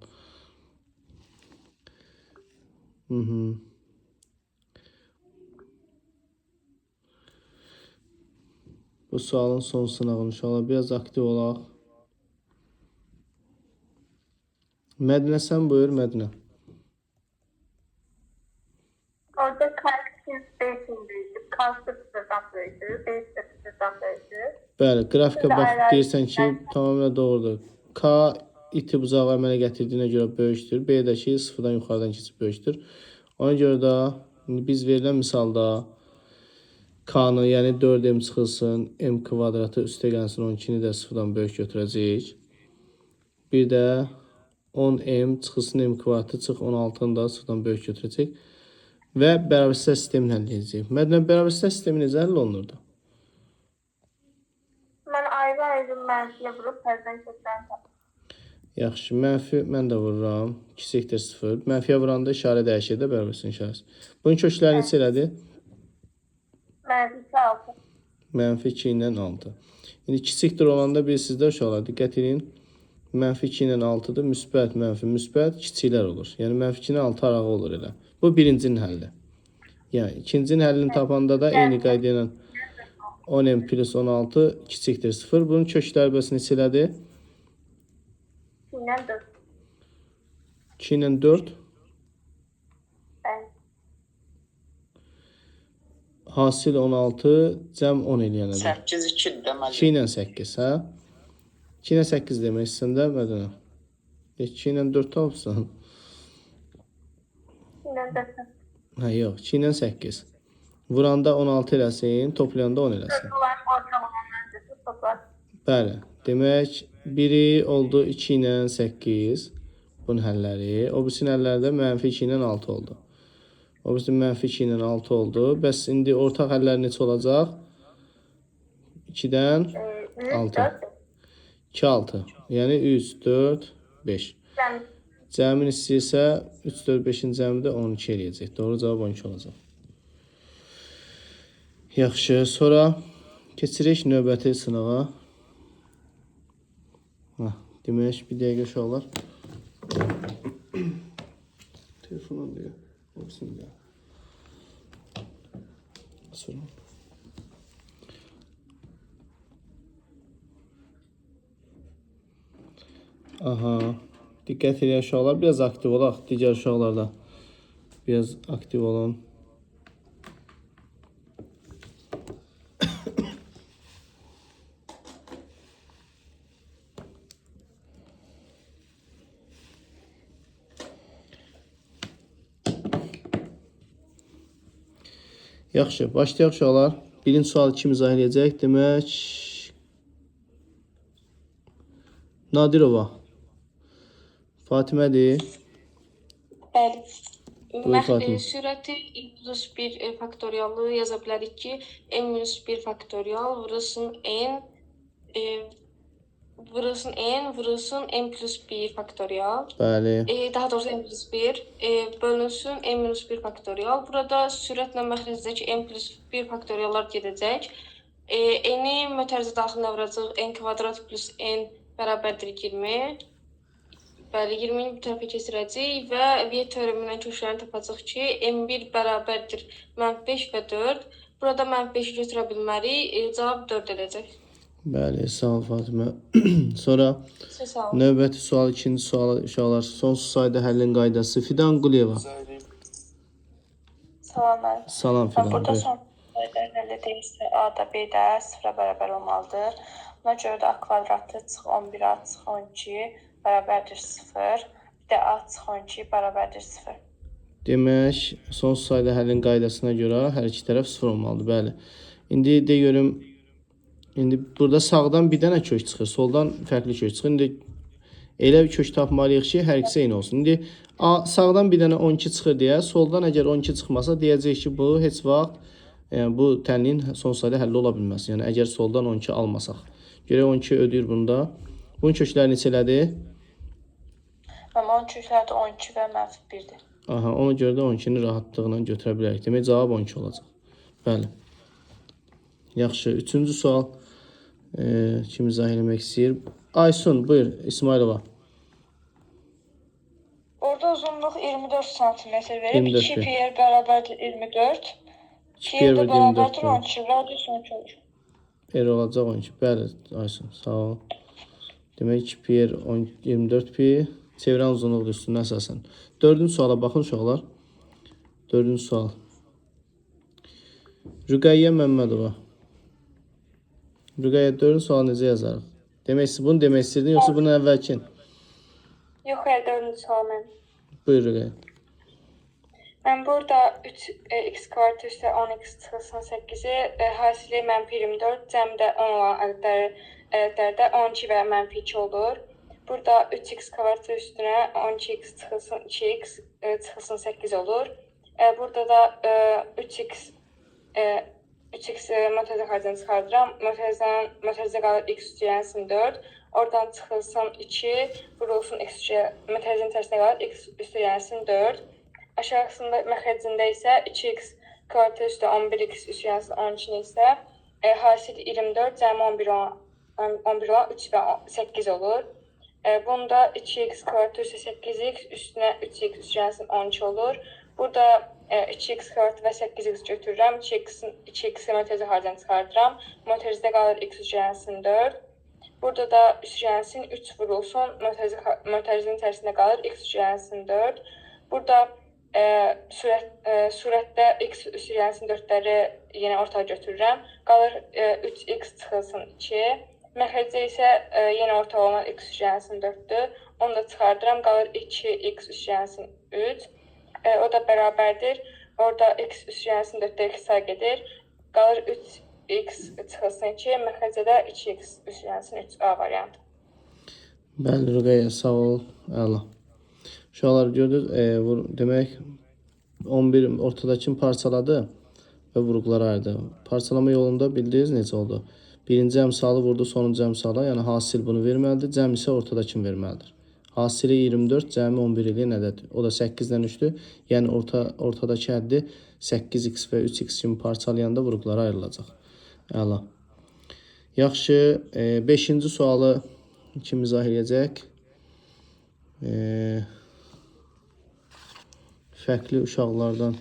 Bu sualın son sınavını inşallah biraz aktiv olaq. Mədinə sən buyur, Mədinə. Orada kalksin spacing'deydi. Kalksı sıfırdan böyüdü. B sıfırdan böyüdü. Bəli, qrafikə bax deyirsən ki, tamamilə doğrudur. K iti bucağı əmələ gətirdiyinə görə böyükdür. B-dəki sıfırdan yuxarıdan keçib böyükdür. Ona görə də biz verilən misalda K-nı, yəni 4m çıxılsın, m kvadratı üstə gəlsin 12-ni də sıfırdan böyük götürəcəyik. Bir də 10m çıxılsın, m kvadratı çıx 16-nı da sıfırdan böyük götürəcək. Və bərabərsizlik sistemini həll edəcəyik. Mədinə, bərabərsizlik sistemi necə həll olunurdu? Mən ayrı-ayrı mənfiyə vurub tərdən keçən tapdım. Yaxşı, mənfi mən də vururam. 2/0. Mənfiyə vuranda işarə dəyişir də bərabərsizlik işarəsi. Bunun kökləri neçə elədir? Mənfi 6. Mənfi 2 ilə 6. İndi kiçikdir olanda bilirsiniz də uşaqlar, diqqət edin. Mənfi 2 ilə 6-dır. Müsbət, mənfi, müsbət kiçiklər olur. Yəni mənfi 2 ilə 6 arağı olur elə. Bu birincinin həlli. Yəni ikincinin həllini tapanda da eyni qayda ilə 10m plus 16 kiçikdir 0. Bunun kökləri bəs neçə elədir? 2 ilə 4. 2 ilə 4. Hasil 16, cəm 10 eləyənədir. 8-2 deməli. 2 ilə 8, hə? 2 ilə 8 demək istəsən də, Mədənə? 2 ilə 4 tapırsan. 2 ilə 4. Hə, yox. 2 ilə 8. Vuranda 16 eləsin, toplayanda 10 eləsin. Olan orta olanlar toplar. Bəli. Demək, biri oldu 2 ilə 8. Bunun həlləri. O birisinin həlləri də mənfi 2 ilə 6 oldu. O birisinin mənfi 2 ilə 6 oldu. Bəs indi ortaq həllər neçə olacaq? 2-dən 6. 2, 6. Yəni 3, 4, 5. Cəmin istəyirsə 3, 4, 5-in cəmi də 12 eləyəcək. Doğru cavab 12 olacaq. Yaxşı, sonra keçirik növbəti sınağa. Demək, bir dəqiqə uşaqlar. Telefonum deyil. Olsun ya. Sonra. Aha. Diqqət edin uşaqlar. Biraz aktiv olaq. Digər uşaqlarda. Biraz aktiv olun. Yaxşı, başlayaq uşaqlar. Birinci sualı kim izah edəcək? Demək, Nadirova. Fatimədir. Bəli. Buyur Fatimə. Sürəti -1 faktorialı yaza bilərik ki, n-1 faktorial vurulsun n vurulsun n+1 faktorial. Bəli. Daha doğrusu n+1 bölünsün n-1 faktorial. Burada sürətlə məxrəzdəki n+1 faktoriallar gedəcək. N-i mötərizə daxilinə vuracaq n kvadrat plus n bərabərdir 20. Bəli, 20-ni bu tərəfə keçirəcək və Viet teoremindən köklərini tapacaq ki, n1 bərabərdir -5 və 4. Burada -5-i götürə bilmərik, cavab 4 edəcək. Bəli, sağ ol Fatimə. Sonra Sağ olun. növbəti sual, ikinci sual uşaqlar. Sonsuz sayda həllin qaydası. Fidan Quliyeva. Salam müəllim. Salam Fidan. Burada Buyur. son sayılar əldə deyilsə, A da B də 0-a bərabər olmalıdır. Buna görə də A kvadratı çıx 11A çıx 12 bərabərdir 0. Bir də A çıx 12 bərabərdir 0. Demək, sonsuz sayda həllin qaydasına görə hər iki tərəf 0 olmalıdır. Bəli. İndi de görüm. İndi burada sağdan bir dənə kök çıxır, soldan fərqli kök çıxır. İndi elə bir kök tapmalıyıq ki, hər ikisi eyni olsun. İndi sağdan bir dənə 12 çıxır deyə, soldan əgər 12 çıxmasa deyəcək ki, bu heç vaxt bu tənliyin sonsuz sayda həlli ola bilməz. Yəni əgər soldan 12 almasaq. Görək 12 ödəyir bunda. Bunun kökləri neçələdir? Amma onun kökləri də 12 və -1-dir. Aha, ona görə də 12-ni rahatlıqla götürə bilərik. Demək, cavab 12 olacaq. Bəli. Yaxşı, üçüncü sual. Kim izah eləmək istəyir? Aysun, buyur, İsmailova. Orada uzunluq 24 sm verib, 24 2 pi bərabərdir 24. 2 pi bərabərdir 24. 12 və 12 olur. R olacaq 12. Bəli, Aysun, sağ ol. Demək, 2 pi 24 pi. Çevirən uzunluq üstündən əsasən. Dördüncü suala baxın uşaqlar. Dördüncü sual. Rüqəyyə Məmmədova. Rüqəyyə, dördüncü sual necə yazarıq? Demək, bunu demək istəyirdin, yoxsa bunun əvvəlkin? Yox, 4-cü sual mən. Buyur Rüqəyyə. Mən burada 3x kvadrat üstə 10x çıxılsın 8-i hasili -24, cəmdə 10 olan ədədlərdə 12 və -2 olur. Burada 3x kvadrat üstünə 12x çıxılsın 2x çıxılsın 8 olur. Burada da 3x mötərizə xərcini çıxardıram. Mötərizə qalır x üstəyənsin 4. Oradan çıxılsın 2, vurulsun x mötərizənin tərsinə qalır x üstəyənsin 4. Aşağısında məxrəcində isə 2x kvadrat üstə 11x üstəyənsin 12 isə hasil 24, cəmi 11 olan 3 və 8 olur. Bunda 2x kvadrat üstə 8x üstünə 3x üstəyənsin 12 olur. Burada 2x kvadrat və 8x götürürəm. 2x mötərizə xərcini çıxardıram. Mötərizədə qalır x üstəyənsin 4. Burada da üstəyənsin 3 vurulsun. Mötərizənin tərsinə qalır x üstəyənsin 4. Burada surətdə x üstəyənsin 4-ləri yenə ortaya götürürəm. Qalır 3x çıxılsın 2. Məxrəcdə isə yenə orta olan x üstəyənsin 4-dür. Onu da çıxardıram. Qalır 2x üstəyənsin 3. O da bərabərdir. Orada x üstüyənsin 4-də x sağ gedir. Qalır 3x çıxılsın 2, məxrəcdə 2x üstüyənsin 3a variantı. Bəli, Rüqəyyə, sağ ol. Əla. Uşaqlar gördünüz, demək 11 ortadakini parçaladı və vurğulara ayırdı. Parçalama yolunda bildiniz necə oldu? Birinci əmsalı vurdu sonuncu əmsala, yəni hasil bunu verməlidir, cəm isə ortadakini verməlidir. Hasili 24, cəmi 11 ilə nədədir? O da 8-dən 3-dür. Yəni ortadakı həddi 8x və 3x kimi parçalayanda vurğulara ayrılacaq. Əla. Yaxşı, 5-ci sualı kim izah edəcək? Fərqli uşaqlardan.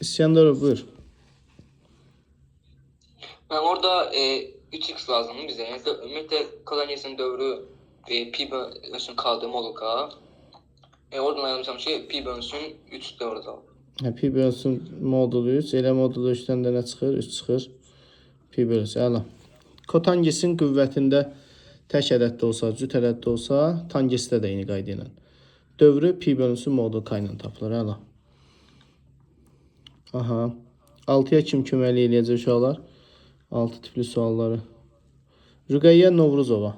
İsyandarov, buyur. Ben orada 3x lazımdı bize. Yani ümumiyyətlə koloniyasının dövrü pi bölünsün kaldığı modulka. Oradan ayrılmışam ki pi bölünsün 3 dövrü alıb. Pi bölünsün modulu 3. Elə modulu 3-dən də nə çıxır? 3 çıxır. Pi bölünsün. Əla. Kotangesin qüvvətində tək ədəddə olsa, cüt ədəddə olsa, tangesdə də eyni qayda ilə. Dövrü pi bölünsün modulka ilə tapılır. Əla. Aha. 6-ya kim köməkli eləyəcək uşaqlar? 6 tipli sualları. Rüqəyyə Novruzova.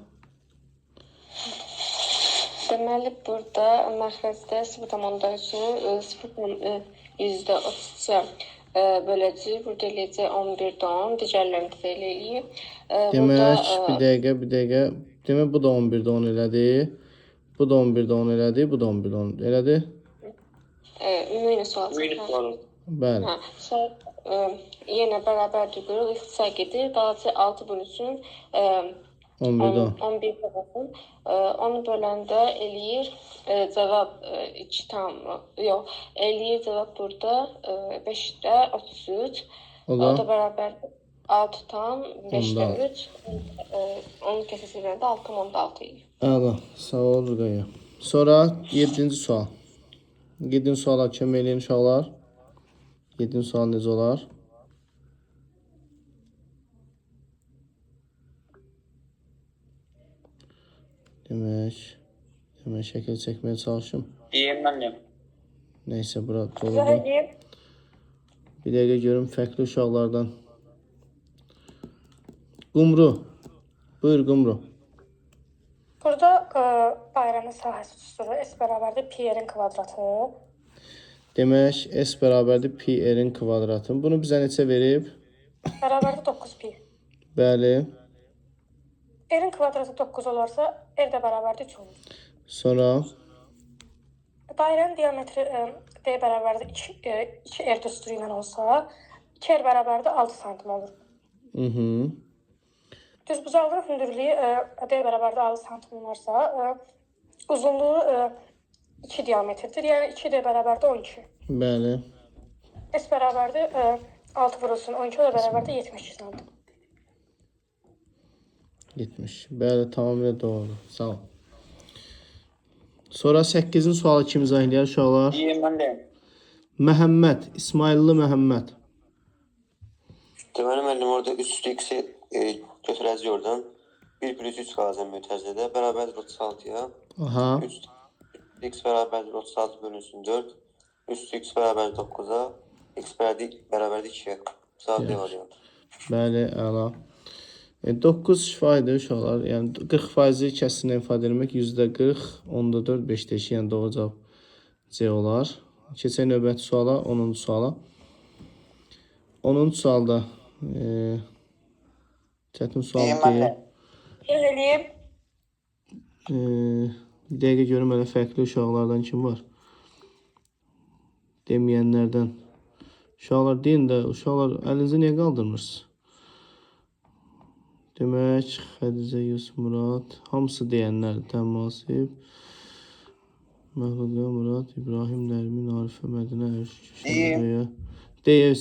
Deməli, burada məxrəcdə 0,3-ü 0,33-ə böləcək. Burada eləyəcək 11-10, digərlərini də eləyib. Demək, bir dəqiqə. Demək, bu da 11-10 elədi. Bu da 11-10 elədi. Bu da 11-10 elədi. Ümumi sual. Bəli. Yenə bərabərdir qırıq, ixtisa gedir. Qalacaq 6 bölünsün 11-10. 11-10. Onu böləndə eləyir cavab 2 tam, yox, eləyir cavab burada 5-də 33. O da bərabərdir 6 tam, 5-də 3. Onun kəsəsi verəndə 6 tam, 16 eləyir. Əla, sağ ol Rüqəyyə. Sonra 7-ci sual. 7-ci suala kömək eləyin uşaqlar. 7-ci sual necə olar? Demək, şəkil çəkməyə çalışım. İyiyim mənim. Neysə, bura doludur. Bir dəqiqə görüm fərqli uşaqlardan. Qumru. Buyur Qumru. Burada dairənin sahəsi tutulur. S bərabərdir pi r-in kvadratı. Demək, S bərabərdir pi r-in kvadratı. Bunu bizə neçə verib? Bərabərdir 9 pi. Bəli. R-in kvadratı 9 olarsa, R də bərabərdir 3 olur. Sonra? Dairənin diametri D bərabərdir 2 R düsturu ilə olsa, 2 R bərabərdir 6 santim olur. Düzbucaqlığın hündürlüyü D bərabərdir 6 santim olarsa, uzunluğu 2 diametrdir. Yəni 2D bərabərdir 12. Bəli. S bərabərdir 6 vurulsun 12, o da bərabərdir 72 santim. 70. Bəli, tamamilə doğru. Sağ ol. Sonra 8-ci sualı kim izah edir uşaqlar? İyiyim mən də. Məhəmməd, İsmailli Məhəmməd. Deməli, müəllim, orada üstü x-i götürəcək oradan. 1+3 qalacaq mötərizədə. Bərabərdir 36-ya. Aha. X bərabərdir 36 bölünsün 4. Üstü x bərabərdir 9-a. X bərabərdir 2-yə. Saat D variantı. Bəli, əla. 9 şifaydır uşaqlar. Yəni 40% kəsrlə ifadə etmək %40, 10-da 4, 5-də 2, yəni doğru cavab C olar. Keçək növbəti suala, 10-cu suala. 10-cu sualda çətin sual deyil. Eləyib. Bir dəqiqə görüm hələ fərqli uşaqlardan kim var? Deməyənlərdən. Uşaqlar deyin də, uşaqlar əlinizi niyə qaldırmırsınız? Demək, Xədicə, Yusuf, Murad, hamısı deyənlər, Təmasib, Məxluqa, Murad, İbrahim, Nərmin, Arifə, Mədinə, Şüşəyə. Deyək,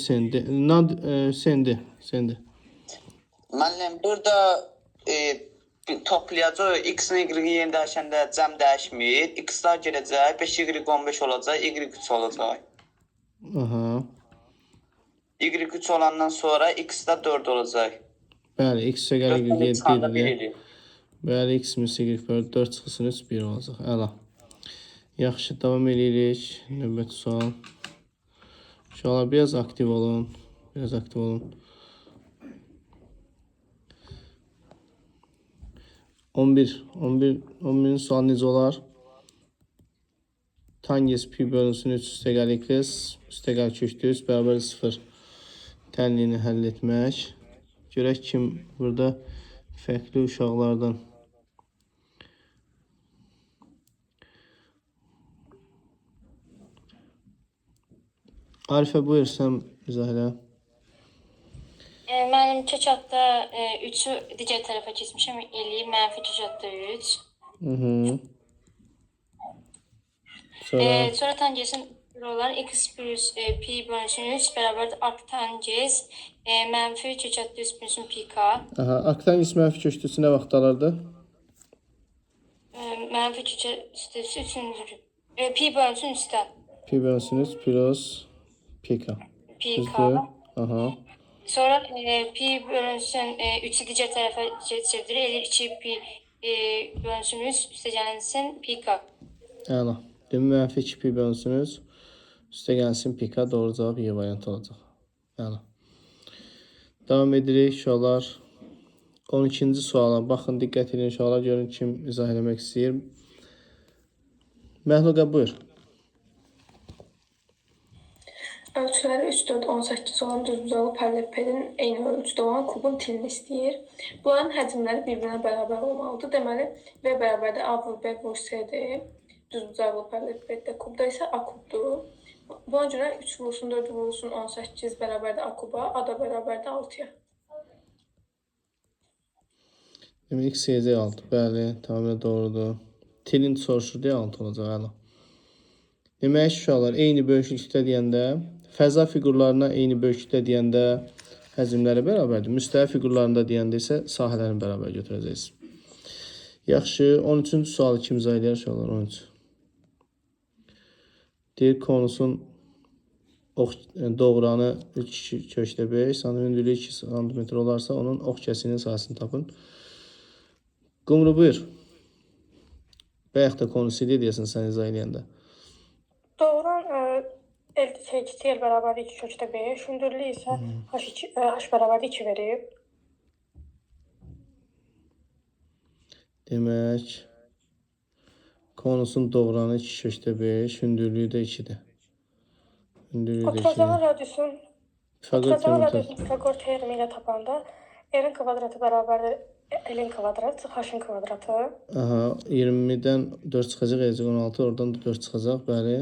sendi. Müəllim, burada toplayacaq x-in y-ni yeni dəyişəndə cəm dəyişmir. X-lar gedəcək, 5y15 olacaq, y3 olacaq. Aha. Y3 olandan sonra x-da 4 olacaq. Bəli, x-ə gələ 7 idi. Bəli, x-imiz y 4 çıxısın 3, 1 olacaq. Əla. Yaxşı, davam edirik. Növbəti sual. Uşaqlar biraz aktiv olun. Biraz aktiv olun. 11. sual necə olar? Tangents pi bölünsün 3 üstəgəl x üstəgəl kökdür üst bərabər 0 tənliyini həll etmək. Görək kim burada fərqli uşaqlardan. Arifə buyur, sən izah elə. Mənim kökatda 3'ü digər tərəfə keçmişəm, eləyib mənfi kökatda 3. Sonra tangensin olan x plus pi bölünsün 3 bərabərdir arctangens mənfi kökatda 3 bölünsün pi k. Arctangens mənfi kökdüsü nə vaxt alırdı? Mənfi kökatda 3 pi bölünsün 3'dən. Pi bölünsün 3 plus pi k. Pi k. Sonra pi bölünsün 3'ü digər tərəfə çevirir, eləyir 2 pi bölünsün 3 üstə gəlsin pi k. Əla. Demin mənfi 2 pi bölünsün 3 üstə gəlsin pi k, doğru cavab Y variantı olacaq. Əla. Davam edirik uşaqlar. 12-ci suala baxın, diqqət edin uşaqlar, görün kim izah eləmək istəyir. Məxluqa buyur. Ölçüləri 3, 4, 18 olan düzbucaqlı paralelipedin eyni ölçüdə olan kubun tilini istəyir. Bunların həcmləri bir-birinə bərabər olmalıdır. Deməli, V bərabərdə A vur B vur C-dir. Düzbucaqlı paralelipeddə kubda isə A kubdur. Buna görə 3 vurulsun 4 vurulsun 18 bərabərdə A kuba, A da bərabərdə 6-ya. Demək x, y, z 6. Bəli, tamamilə doğrudur. Tilin soruşur deyə 6 olacaq. Əla. Demək uşaqlar, eyni böyüklükdə deyəndə, fəza fiqurlarına eyni böyüklükdə deyəndə həcmləri bərabərdir. Müstəvi fiqurlarında deyəndə isə sahələrini bərabər götürəcəksiniz. Yaxşı, 13-cü sualı kim izah edir uşaqlar? 13. Deyir, konusun doğranı 3 kökdə 5, hündürlüyü 2 cm olarsa, onun ox kəsiyinin sahəsini tapın. Qumru buyur. Bayaq da konusu deyəsən sən izah eləyəndə. Doğuran el bərabərdə 2 kökdə 5, hündürlüyü isə h bərabərdə 2 verib. Demək, konusun doğranı 2 kökdə 5, hündürlüyü də 2-dir. Oturacağın radiusun Pifagor teoremi ilə tapanda r-in kvadratı bərabərdir l-in kvadratı, h-in kvadratı. 20-dən 4 çıxacaq, 16, oradan da 4 çıxacaq, bəli.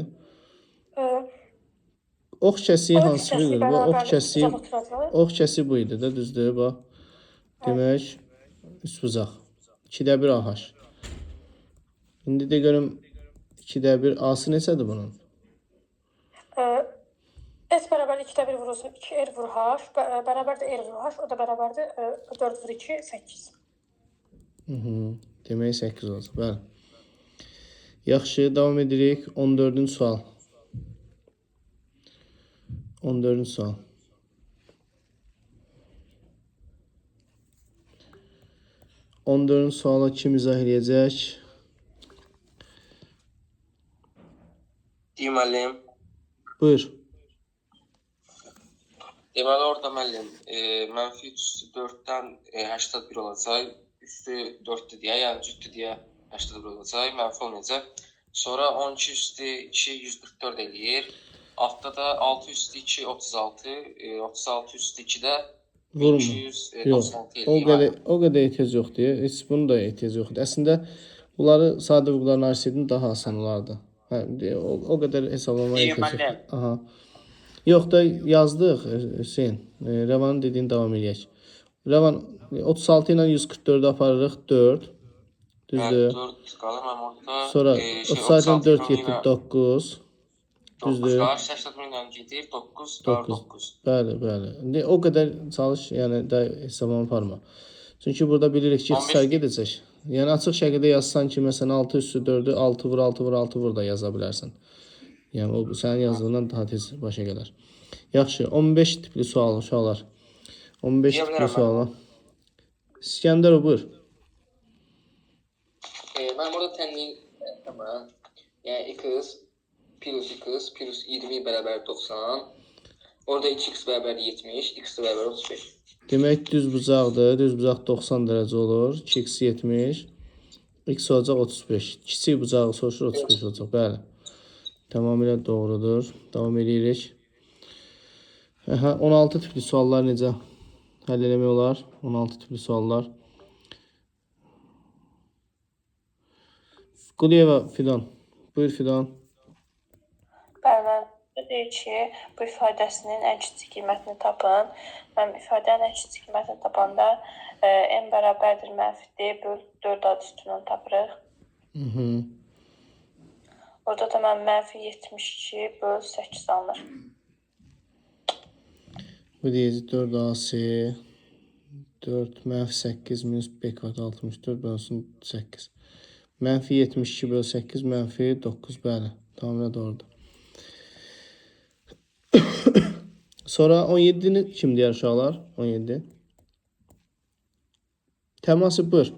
Ox kəsiyi hansı fiqur? Ox kəsiyi bu idi də, düzdür, bax. Demək, üçbucaq. 2-də 1 AH. İndi də görüm 2-də 1 A-sı neçədir bunun? S bərabərdə 2-də 1 vurulsun 2 R vur H, bərabərdə R vur H, o da bərabərdə 4 vur 2, 8. Demək 8 olacaq, bəli. Yaxşı, davam edirik. 14-cü sual. 14-cü sual. 14-cü suala kim izah edəcək? Deyim müəllim. Buyur. Deməli orada müəllim, mənfi 3 üstü 4-dən 81 olacaq. Üstü 4-dür deyə, yəni cütdür deyə 81 olacaq, mənfi olmayacaq. Sonra 12 üstü 2 144 eləyir. Altda da 6 üstü 2 36, 36 üstü 2 də 296 eləyir. O qədər ehtiyac yoxdur. Heç bunun da ehtiyac yoxdur. Əslində bunları sadə fiqurların arasında daha asan olardı. O qədər hesablamaya ehtiyac yoxdur. Yox da yazdıq Hüseyn. Rəvanın dediyini davam edək. Rəvan 36 ilə 144-ü aparırıq 4. Düzdür. 4 qalır mən orada. Sonra 36 ilə 4 getib 9. Düzdür. 80 ilə gedir 9 qalır 9. Bəli, bəli. İndi o qədər çalış, yəni də hesablama aparma. Çünki burada bilirik ki, ixtisar gedəcək. Yəni açıq şəkildə yazsan ki, məsələn 6 üstü 4-ü 6 vur 6 vur 6 vur da yaza bilərsən. Yəni o sənin yazdığından daha tez başa gələr. Yaxşı, 15 tipli sual uşaqlar. 15 tipli sual. İskəndər buyur. Mən burada tənliyin Yəni x plus 20 bərabər 90. Orada 2x bərabər 70, x bərabər 35. Demək düz bucaqdır. Düz bucaq 90 dərəcə olur. 2x 70. X olacaq 35. Kiçik bucağı soruşur 35 olacaq. Bəli. Tamamilə doğrudur. Davam edirik. 16 tipli suallar necə həll eləmək olar? 16 tipli suallar. Quliyeva Fidan. Buyur Fidan. Bəli, deyir ki, bu ifadəsinin ən kiçik qiymətini tapın. Mən ifadənin ən kiçik qiymətini tapanda n bərabərdir -d böl 4 ad üstünü tapırıq. Orada da mən -72 böl 8 alınır. Bu deyəcək 4ac 4 -8 minus b kvadrat 64 bölünsün 8. -72 böl 8 -9. Bəli. Tamamilə doğrudur. Sonra 17'ni kim deyər uşaqlar? 17. Təması buyur.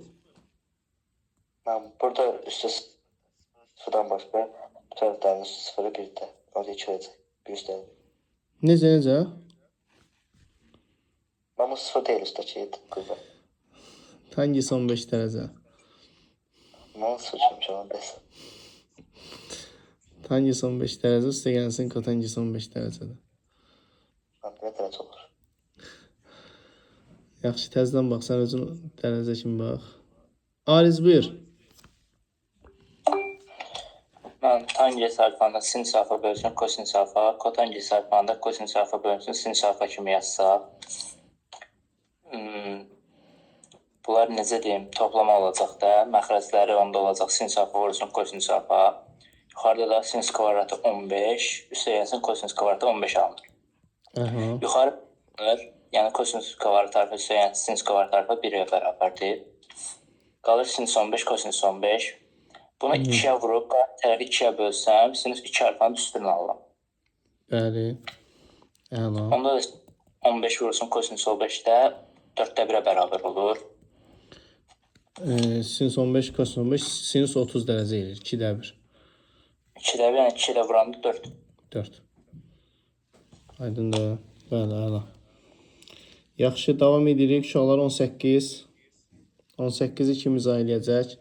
Mən burada üstə sıfırdan başqa bu tərəflərin üstü sıfırı 1-də. Orada 2 olacaq. Bir üstəlik. Necə? Mən bu sıfır deyil üstəki qüvvə. Hangisi 15 dərəcə? Mən sıfır çömüşəm, bəs. Hangisi 15 dərəcə? Üstə gəlsin kot hangisi 15 dərəcədir? Nə dərəcə olur? Yaxşı, təzdən bax, sən özün dərəcə kimi bax. Ariz buyur. Mən tangens alfanı sinüs alfa bölünsün kosinüs alfa, kotangens alfanı da kosinüs alfa bölünsün sinüs alfa kimi yazsaq. Bunlar necə deyim, toplama olacaq da, məxrəcləri onda olacaq sinüs alfa vurulsun kosinüs alfa. Yuxarıda da sinüs kvadratı 15, üstə gəlsin kosinüs kvadratı 15 alınır. Yuxarı yəni kosinüs kvadrat alfa üstə gəlsin sinüs kvadrat alfa 1-ə bərabərdir. Qalır sinüs 15, kosinüs 15. Bunu 2-yə vurub, tərəfi 2-yə bölsəm, sinüs 2 alfanın üstünü alıram. Bəli. Əla. Onda da 15 vurulsun kosinüs 15-də 4-də 1-ə bərabər olur. Sinüs 15, kosinüs 15, sinüs 30 dərəcə edir. 2-də 1. 2-də 1, yəni 2-də vuranda 4. 4. Aydındır. Bəli, əla. Yaxşı, davam edirik. Uşaqlar 18. 18-i kim izah eləyəcək?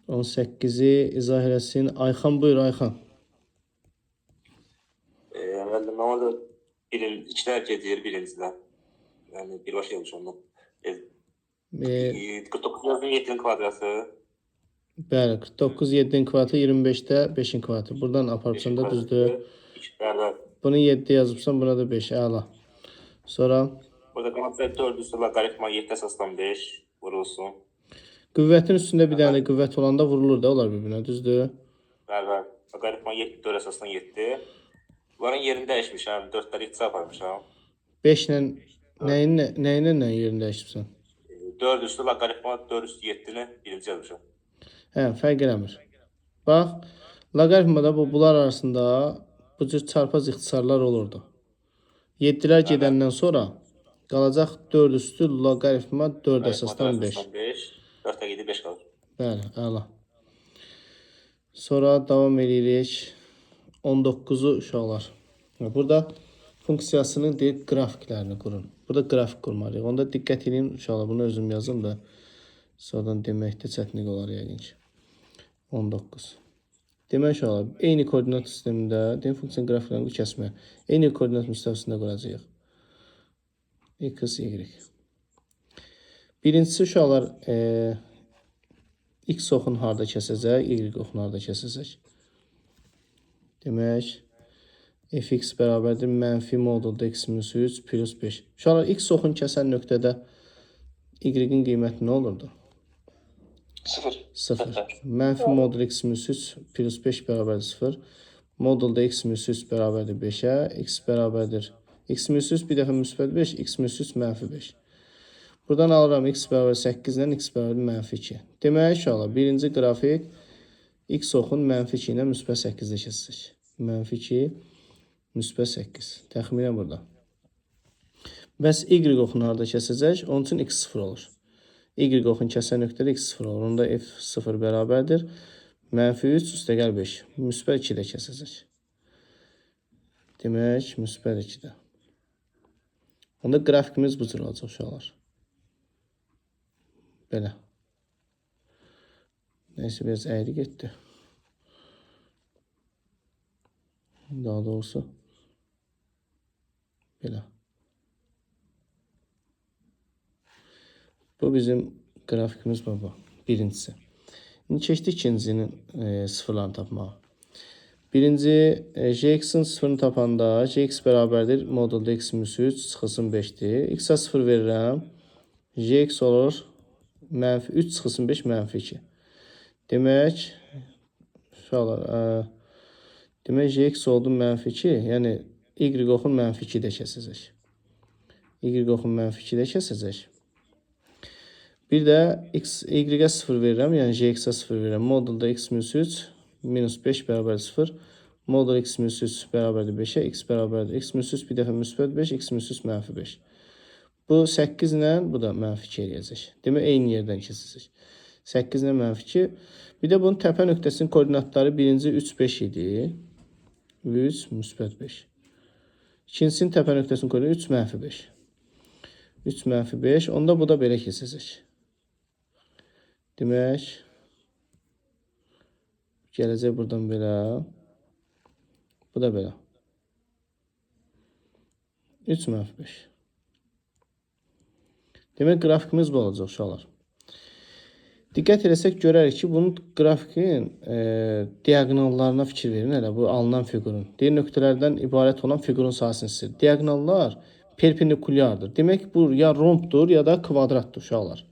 18'i izah eləsin. Ayxan buyur Ayxan. Müəllim, mən orada ikilər gedir birincidən. Yəni birbaşa yazmış ondan. 49 yazın 7'nin kvadratı. Bəli, 49 7'nin kvadratı 25'də 5'in kvadratı. Buradan aparsan da düzdür. Bunu 7 yazıbsan, buna da 5. Əla. Sonra Burada qanatlar 4 üstü loqaritma 7 əsasdan 5 vurulsun. qüvvətin üstündə bir dənə qüvvət olanda vurulur da onlar bir-birinə, düzdür? Bəli, loqaritma 7 4 əsasdan 7. Bunların yerini dəyişmişəm, 4'ləri ixtisar aparmışam. 5 ilə nəyinlə yerini dəyişibsən? 4 üstü loqaritma 4 üstü 7'ni birinci yazmışam. Fərq eləmir. Bax, loqaritmada bunlar arasında bu cür çarpaz ixtisarlar olurdu. 7'lər gedəndən sonra qalacaq 4 üstü loqaritma 4 əsasdan 5. 4'ə gedib 5 qalır. Bəli, əla. Sonra davam edirik. 19'u uşaqlar. Burada funksiyasının deyib qrafiklərini qurun. Burada qrafik qurmalıyıq. Onda diqqət edin uşaqlar. Bunu özüm yazım da sonradan deməkdə çətinlik olar yəqin ki. 19. Demək uşaqlar, eyni koordinat sistemində deyim funksiyanın qrafiklərini kəsmə. Eyni koordinat müstəvisində quracağıq. X, Y. Birincisi uşaqlar X oxunu harda kəsəcək, Y oxunu harda kəsəcək. Demək, fx bərabərdir mənfi modulda x minus 3 plus 5. Uşaqlar, x oxunu kəsən nöqtədə y-in qiyməti nə olurdu? 0. 0. Mənfi modul x minus 3 plus 5 bərabərdir 0. Modulda x minus 3 bərabərdir 5'ə. X bərabərdir. X minus 3 bir dəfə müsbət 5, x minus 3 mənfi 5. Buradan alıram x bərabər 8 ilə x bərabər mənfi 2. Demək uşaqlar, birinci qrafik x oxun mənfi 2 ilə müsbət 8-də kəsəcək. Mənfi 2, müsbət 8. Təxminən burada. Bəs y oxunu harda kəsəcək? Onun üçün x 0 olur. Y oxun kəsən nöqtədə x0 olur. Onda f0 bərabərdir. -3 üstəgəl 5. Müsbət 2-də kəsəcək. Demək, müsbət 2-də. Onda qrafikimiz bu cür olacaq uşaqlar. Belə. Neyse, biraz əyri getdi. Daha doğrusu belə. Bu bizim grafikimiz baba. Birincisi. Şimdi keçdik ikincinin sıfırlarını tapmağa. Birinci, Jx'in sıfırını tapanda Jx bərabərdir modulda x -3 çıxılsın 5'dir. X'a 0 verirəm. Jx olur -3 çıxılsın 5 -2. Demək, uşaqlar, demək Jx oldu -2, yəni y oxun -2-də kəsəcək. Y oxun -2-də kəsəcək. Bir də y-ə 0 verirəm, yəni Jx-ə 0 verirəm. Modulda x -3 -5 bərabər 0. Modul x -3 bərabərdir 5'ə, x bərabərdir. X -3 bir dəfə müsbət 5, x -3 -5. Bu 8 ilə bu da -2 eləyəcək. Demək, eyni yerdən keçəcək. 8 ilə -2. Bir də bunun təpə nöqtəsinin koordinatları birinci 3, 5 idi. 3, müsbət 5. İkincisinin təpə nöqtəsinin koordinatı 3, -5. 3, -5. Onda bu da belə keçəcək. Demək, gələcək buradan belə. Bu da belə. 3, -5. Demək, grafikimiz bu olacaq uşaqlar. Diqqət eləsək görərik ki, bunun grafikin diagonallarına fikir verin. Hələ bu alınan fiqurun. Deyir, nöqtələrdən ibarət olan fiqurun sahəsini istəyir. Diagonallar perpendikulyardır. Demək, bu ya rombdur, ya da kvadratdır uşaqlar.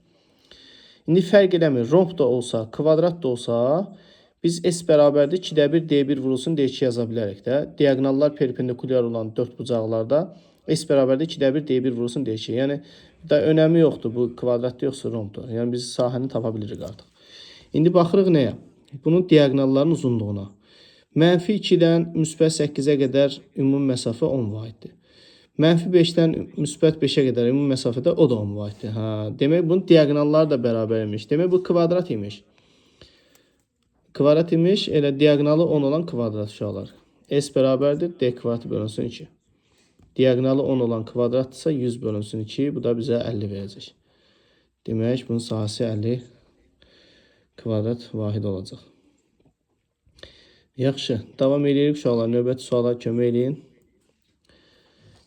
İndi fərq eləmir. Romb da olsa, kvadrat da olsa, biz S bərabərdir 2-də 1, D1 vurulsun, D2 yaza bilərək də. Diagonallar perpendikulyar olan 4 bucaqlarda S bərabərdir 2-də 1, D1 vurulsun, D2. Yəni, da önəmi yoxdur, bu kvadratda yoxsa rombdur. Yəni, biz sahəni tapa bilirik artıq. İndi baxırıq nəyə? Bunun diagonallarının uzunluğuna. -2-dən müsbət 8-ə qədər ümumi məsafə 10 vahiddir. -5-dən müsbət 5-ə qədər ümumi məsafədə o da 10 vahiddir. Demək, bunun diagonalları da bərabər imiş. Demək, bu kvadrat imiş. Kvadrat imiş, elə diagonalı 10 olan kvadrat uşaqlar. S bərabərdir, D kvadratı bölünsün 2. Diagonalı 10 olan kvadratdırsa 100 bölünsün 2, bu da bizə 50 verəcək. Demək, bunun sahəsi 50 kvadrat vahid olacaq. Yaxşı, davam edirik uşaqlar. Növbəti suala kömək eləyin.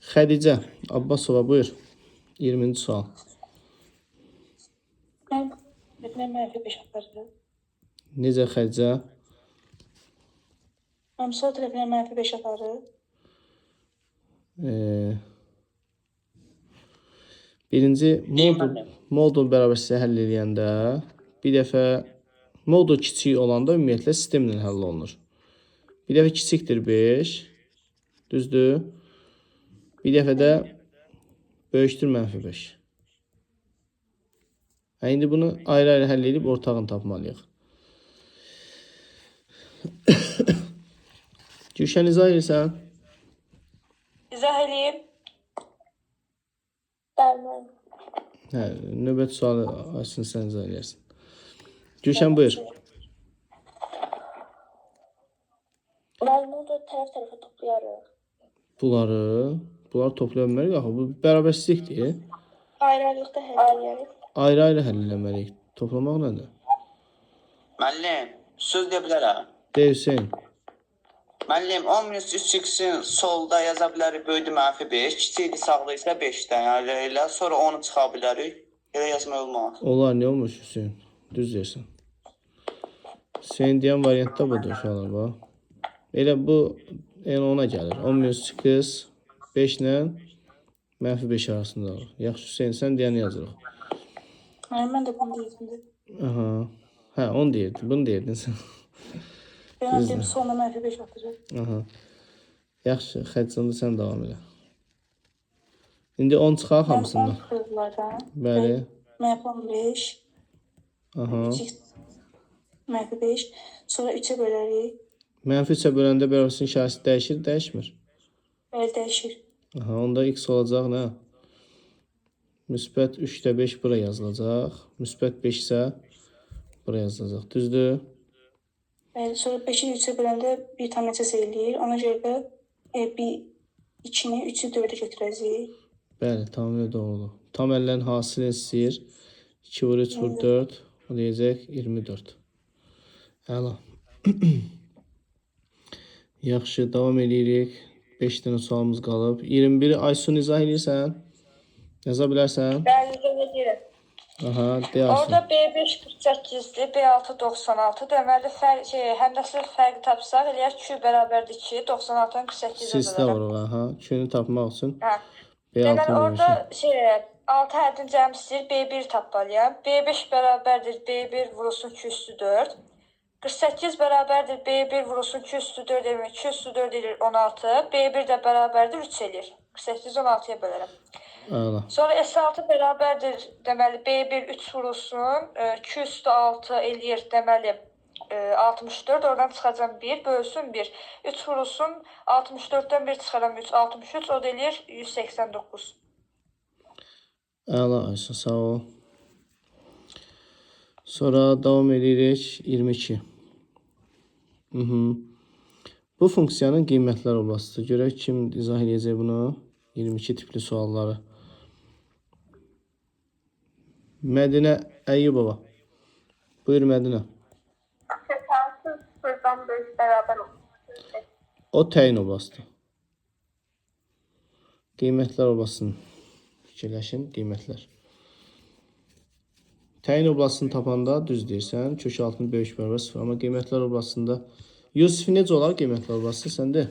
Xədicə Abbasova, buyur. 20-ci sual. Mən -5 aparıram. Necə Xədicə? Mən sol tərəfinə -5 aparıram. Birinci modul bərabər sizə həll edəndə bir dəfə modul kiçik olanda ümumiyyətlə sistemlə həll olunur. Bir dəfə kiçikdir 5, düzdür? Bir dəfə də böyükdür -5. İndi bunu ayrı-ayrı həll edib ortağını tapmalıyıq. Gülşən, izah edirsən? İzah eləyim. Hə, növbəti sualı açsın, sən izah edərsən. Gülşən, buyur. Məlumatı tərəf-tərəfə toplayarıq. Bunları toplaya bilmərik. Axı, bu bərabərsizlikdir. Ayrı-ayrılıqda həll edərik. Ayrı-ayrı həll eləməliyik. Toplamaq nədir? Müəllim, söz deyə bilərəm. De, Hüseyin. Müəllim, 10-3x'in solda yaza bilərik böyüdü -5, kiçikdir sağda isə 5-dən. Yəni elə sonra onu çıxa bilərik. Elə yazmaq olmaz. Olar, nə olmuş Hüseyin? Düz deyirsən. Hüseyin deyən variantda budur uşaqlar, bax. Elə bu yəni ona gəlir. 10-x 5 ilə -5 arasında olur. Yaxşı Hüseyin, sən deyəni yazırıq. Mən də bunu deyirdim. Aha. Hə, onu deyirdin, bunu deyirdin sən. Ben deyim, sonra -5 atacaq. Aha. Yaxşı, Xədicəndə sən davam elə. İndi 10 çıxaq hamısından. Bəli. -15. Aha. -5. Sonra 3'e bölərik. -3-ə böləndə bərabərsin işarəsi dəyişir, dəyişmir. Bəli, dəyişir. Aha, onda x olacaq nə? Müsbət 3-də 5 bura yazılacaq. Müsbət 5 isə bura yazılacaq. Düzdür? Bəli, sonra 5-i 3-ə böləndə bir tam neçəsə eləyir. Ona görə də 2-ni 3-ü 4-ə götürəcəyik. Bəli, tamamilə doğrudur. Tam əllərin hasilini istəyir. 2 vur 3 vur 4. O deyəcək 24. Əla. Yaxşı, davam edirik. 5 dənə sualımız qalıb. 21-i Aysun izah edirsən? Yaza bilərsən? Bəli, edirəm. Aha, deyərsən. Orada B5 48-dir, B6 96. Deməli, həndəsə fərqi tapsaq, eləyək Q bərabərdir 2, 96-dan 48-ə Sistə vuruq, aha. Q-ni tapmaq üçün Hə. B6 Deməli, orada vuruşun. 6 həddin cəmi istəyir, B1 tapmalıyam. B5 bərabərdir, B1 vurulsun 2 üstü 4. 48 bərabərdir, B1 vurulsun 2 üstü 4 eləyir, 2 üstü 4 eləyir 16. B1 də bərabərdir 3 eləyir. 48 16-ya bölərəm. Əla. Sonra S6 bərabərdir, deməli B1 3 vurulsun, 2 üstü 6 eləyir, deməli 64, oradan çıxacam 1, bölsün 1. 3 vurulsun, 64-dən 1 çıxaram 3, 63, o da eləyir 189. Əla Aysun, sağ ol. Sonra davam edirik 22. Bu funksiyanın qiymətlər oblasıdır. Görək kim izah edəcək bunu? 22 tipli sualları. Mədinə Əyyubova. Buyur Mədinə. Şəkarsı 0-dan 5 bərabər olur. O təyin oblasıdır. Qiymətlər oblasını fikirləşin, qiymətlər. Təyin oblasını tapanda düz deyirsən, kök altını böyük bərabər 0. Amma qiymətlər oblasında Yusif necə olar qiymətlər oblası səndə?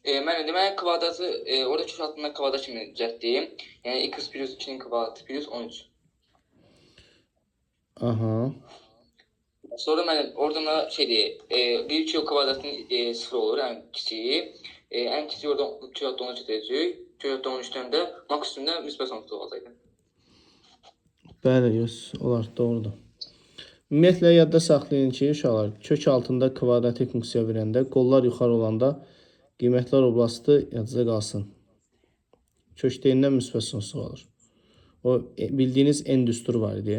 Mən demək kvadratı, orada kök altında kvadrat kimi düzəltdim. Yəni x plus 2-nin kvadratı plus 13. Aha. Sonra mən oradan da bir kök kvadratın 0 olur, ən kiçiyi. Ən kiçiyi oradan kök altında 13 edəcək. Kök altında 13-dən də maksimumda müsbət 16 olacaq. Bəli, olar, doğrudur. Ümumiyyətlə, yadda saxlayın ki, uşaqlar, kök altında kvadratik funksiya verəndə, qollar yuxarı olanda qiymətlər oblasti yadda qalsın. Kök deyindən müsbət sonsuz olur. O, bildiyiniz en düstur var idi.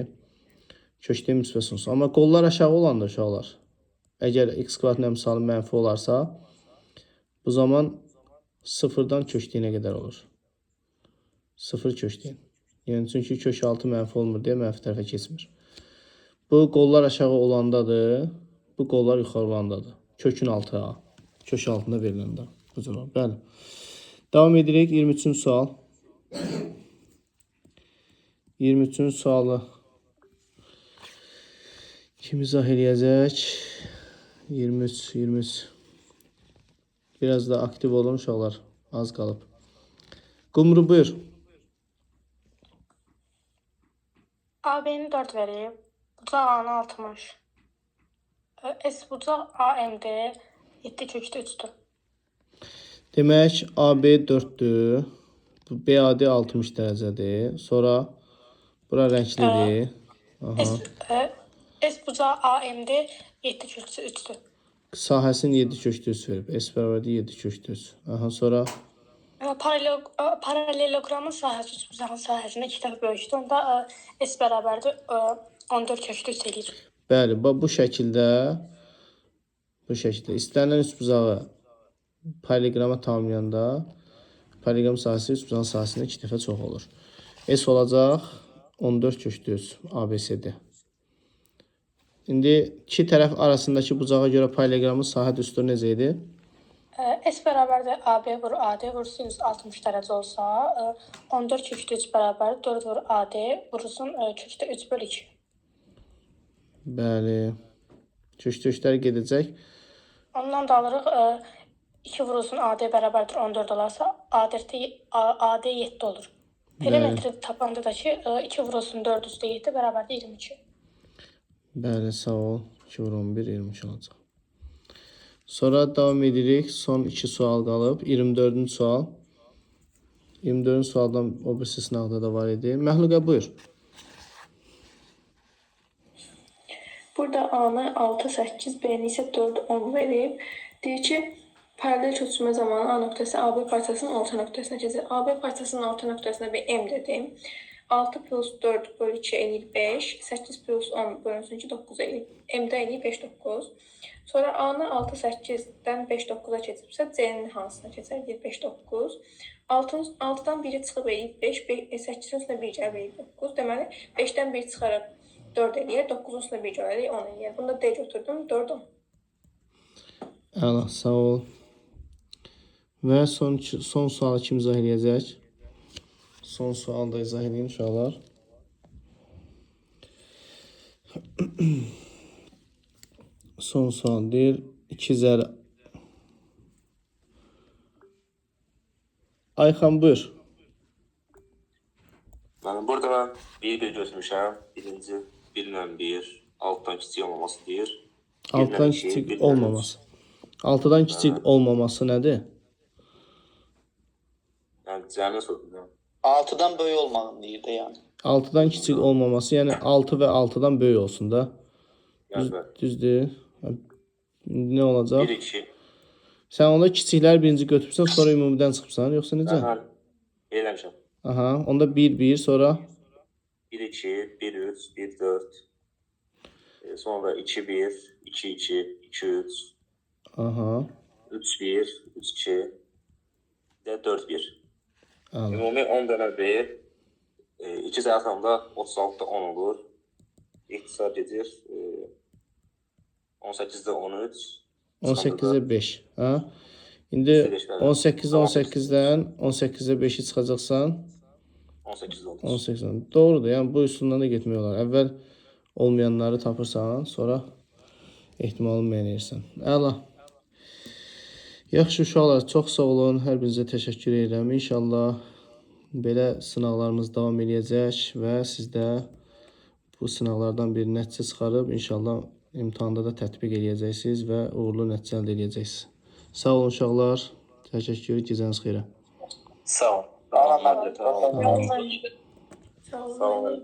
Kök deyin müsbət sonsuz. Amma qollar aşağı olanda uşaqlar, əgər x kvadratın əmsalı mənfi olarsa, bu zaman 0-dan kök deyinə qədər olur. 0 kök deyin. Yəni, çünki kök altı mənfi olmur deyə mənfi tərəfə keçmir. Bu, qollar aşağı olandadır. Bu, qollar yuxarı olandadır. Kökün altı A. Kök altında veriləndə. Bu cavab. Bəli. Davam edirik. 23-cü sual. 23-cü sualı kim izah eləyəcək? 23. Biraz da aktiv olun uşaqlar. Az qalıb. Qumru, buyur. AB-ni 4 verib. Bucaq A-nı 60. S bucaq AMD 7 kökdə 3-dür. Demək, AB 4-dür. BAD 60 dərəcədir. Sonra bura rənglidir. S bucaq AMD 7 kökdə 3-dür. Sahəsini 7 kökdə 3 verib. S bərabərdir 7 kökdə 3. Aha, sonra Paralelogramın sahəsi 3 bucağın sahəsində 2 dəfə böyükdür. Onda S bərabərdir 14 kökdə 3 eləyir. bəli, bu şəkildə istənilən üç bucağı paraleloqrama tamamlayanda paraleloqram sahəsi üç bucağın sahəsində 2 dəfə çox olur. S olacaq 14 kökdə 3 ABCD. İndi iki tərəf arasındakı bucağa görə paraleloqramın sahə düsturu necə idi? S bərabərdir AB vur AD vursun 60 dərəcə olsa, 14 kökdə 3 bərabər 4 vur AD vursun kökdə 3 bölü 2. Bəli. Köklər gedəcək. Ondan da alırıq 2 vurulsun AD bərabərdir 14 olarsa AD 7 olur. Perimetri tapanda da ki 2 vurulsun 4 üstə 7 bərabərdir 22. Bəli, sağ ol. 2 vur 11, 22 olacaq. Sonra davam edirik. Son 2 sual qalıb. 24-cü sual. 24-cü sualdan o birisi sınavda da var idi. Məxluqə, buyur. Burada A-nı 6, 8, B-ni isə 4, 10 verib. Deyir ki, Paralel çözülmə zamanı A nöqtəsi AB parçasının orta nöqtəsinə keçir. AB parçasının orta nöqtəsinə bir M dedim. 6 plus 4 bölü 2 eləyir 5. 8 plus 10 bölünsün ki 9 eləyir. M-də eləyir 5, 9. Sonra A-nı 6, 8-dən 5, 9-a keçibsə C-nin hansına keçər? 5, 9. 6-dan 1-i çıxıb eləyir 5. 8-in üstünə 1 gəlib eləyir 9. Deməli 5-dən 1 çıxaraq 4 eləyir. 9-un üstünə 1 gəlib 10 eləyir. Bunda D götürdüm. 4, 10. Əla, sağ ol. Və son sualı kim izah edəcək? Son sualı da izah edin uşaqlar. Son sual deyir. 2 zərə. Ayxan, buyur. Burada mən 1-1 götürmüşəm. Birinci 1-lə 1, altdan kiçik olmaması deyir. Altdan kiçik olmaması. Altıdan kiçik olmaması nədir? Yəni cəmi soruşuram. 6-dan böyük olmağını deyir də yəni. 6-dan kiçik olmaması, yəni 6 və 6-dan böyük olsun da. Düzdür. İndi nə olacaq? 1-2. Sən onda kiçikləri birinci götürürsən, sonra ümumidən çıxırsan, yoxsa necə? Eləmişəm. Aha, onda 1-1, sonra 1-2, 1-3, 1-4. Sonra 2-1, 2-2, 2-3. aha. 3-1, 3-2. Və 4-1. Əla. Ümumi 10 dənə bir. 2 zərfəmdə 36-da 10 olur. İxtisar gedir. 18-də 13. 18-də 5. Hə? İndi 18-də 18-dən 18-də 5-i çıxacaqsan. 18-də 13. 18-dən. Doğrudur. Yəni bu üsuldan da getmək olar. Əvvəl olmayanları tapırsan, sonra ehtimalını müəyyən edirsən. Əla. Yaxşı uşaqlar, çox sağ olun. Hər birinizə təşəkkür edirəm. İnşallah belə sınaqlarımız davam edəcək və siz də bu sınaqlardan bir nəticə çıxarıb inşallah imtahanda da tətbiq edəcəksiniz və uğurlu nəticə əldə edəcəksiniz. Sağ olun uşaqlar. Təşəkkür, gecəniz xeyrə. Sağ ol. Sağ olun.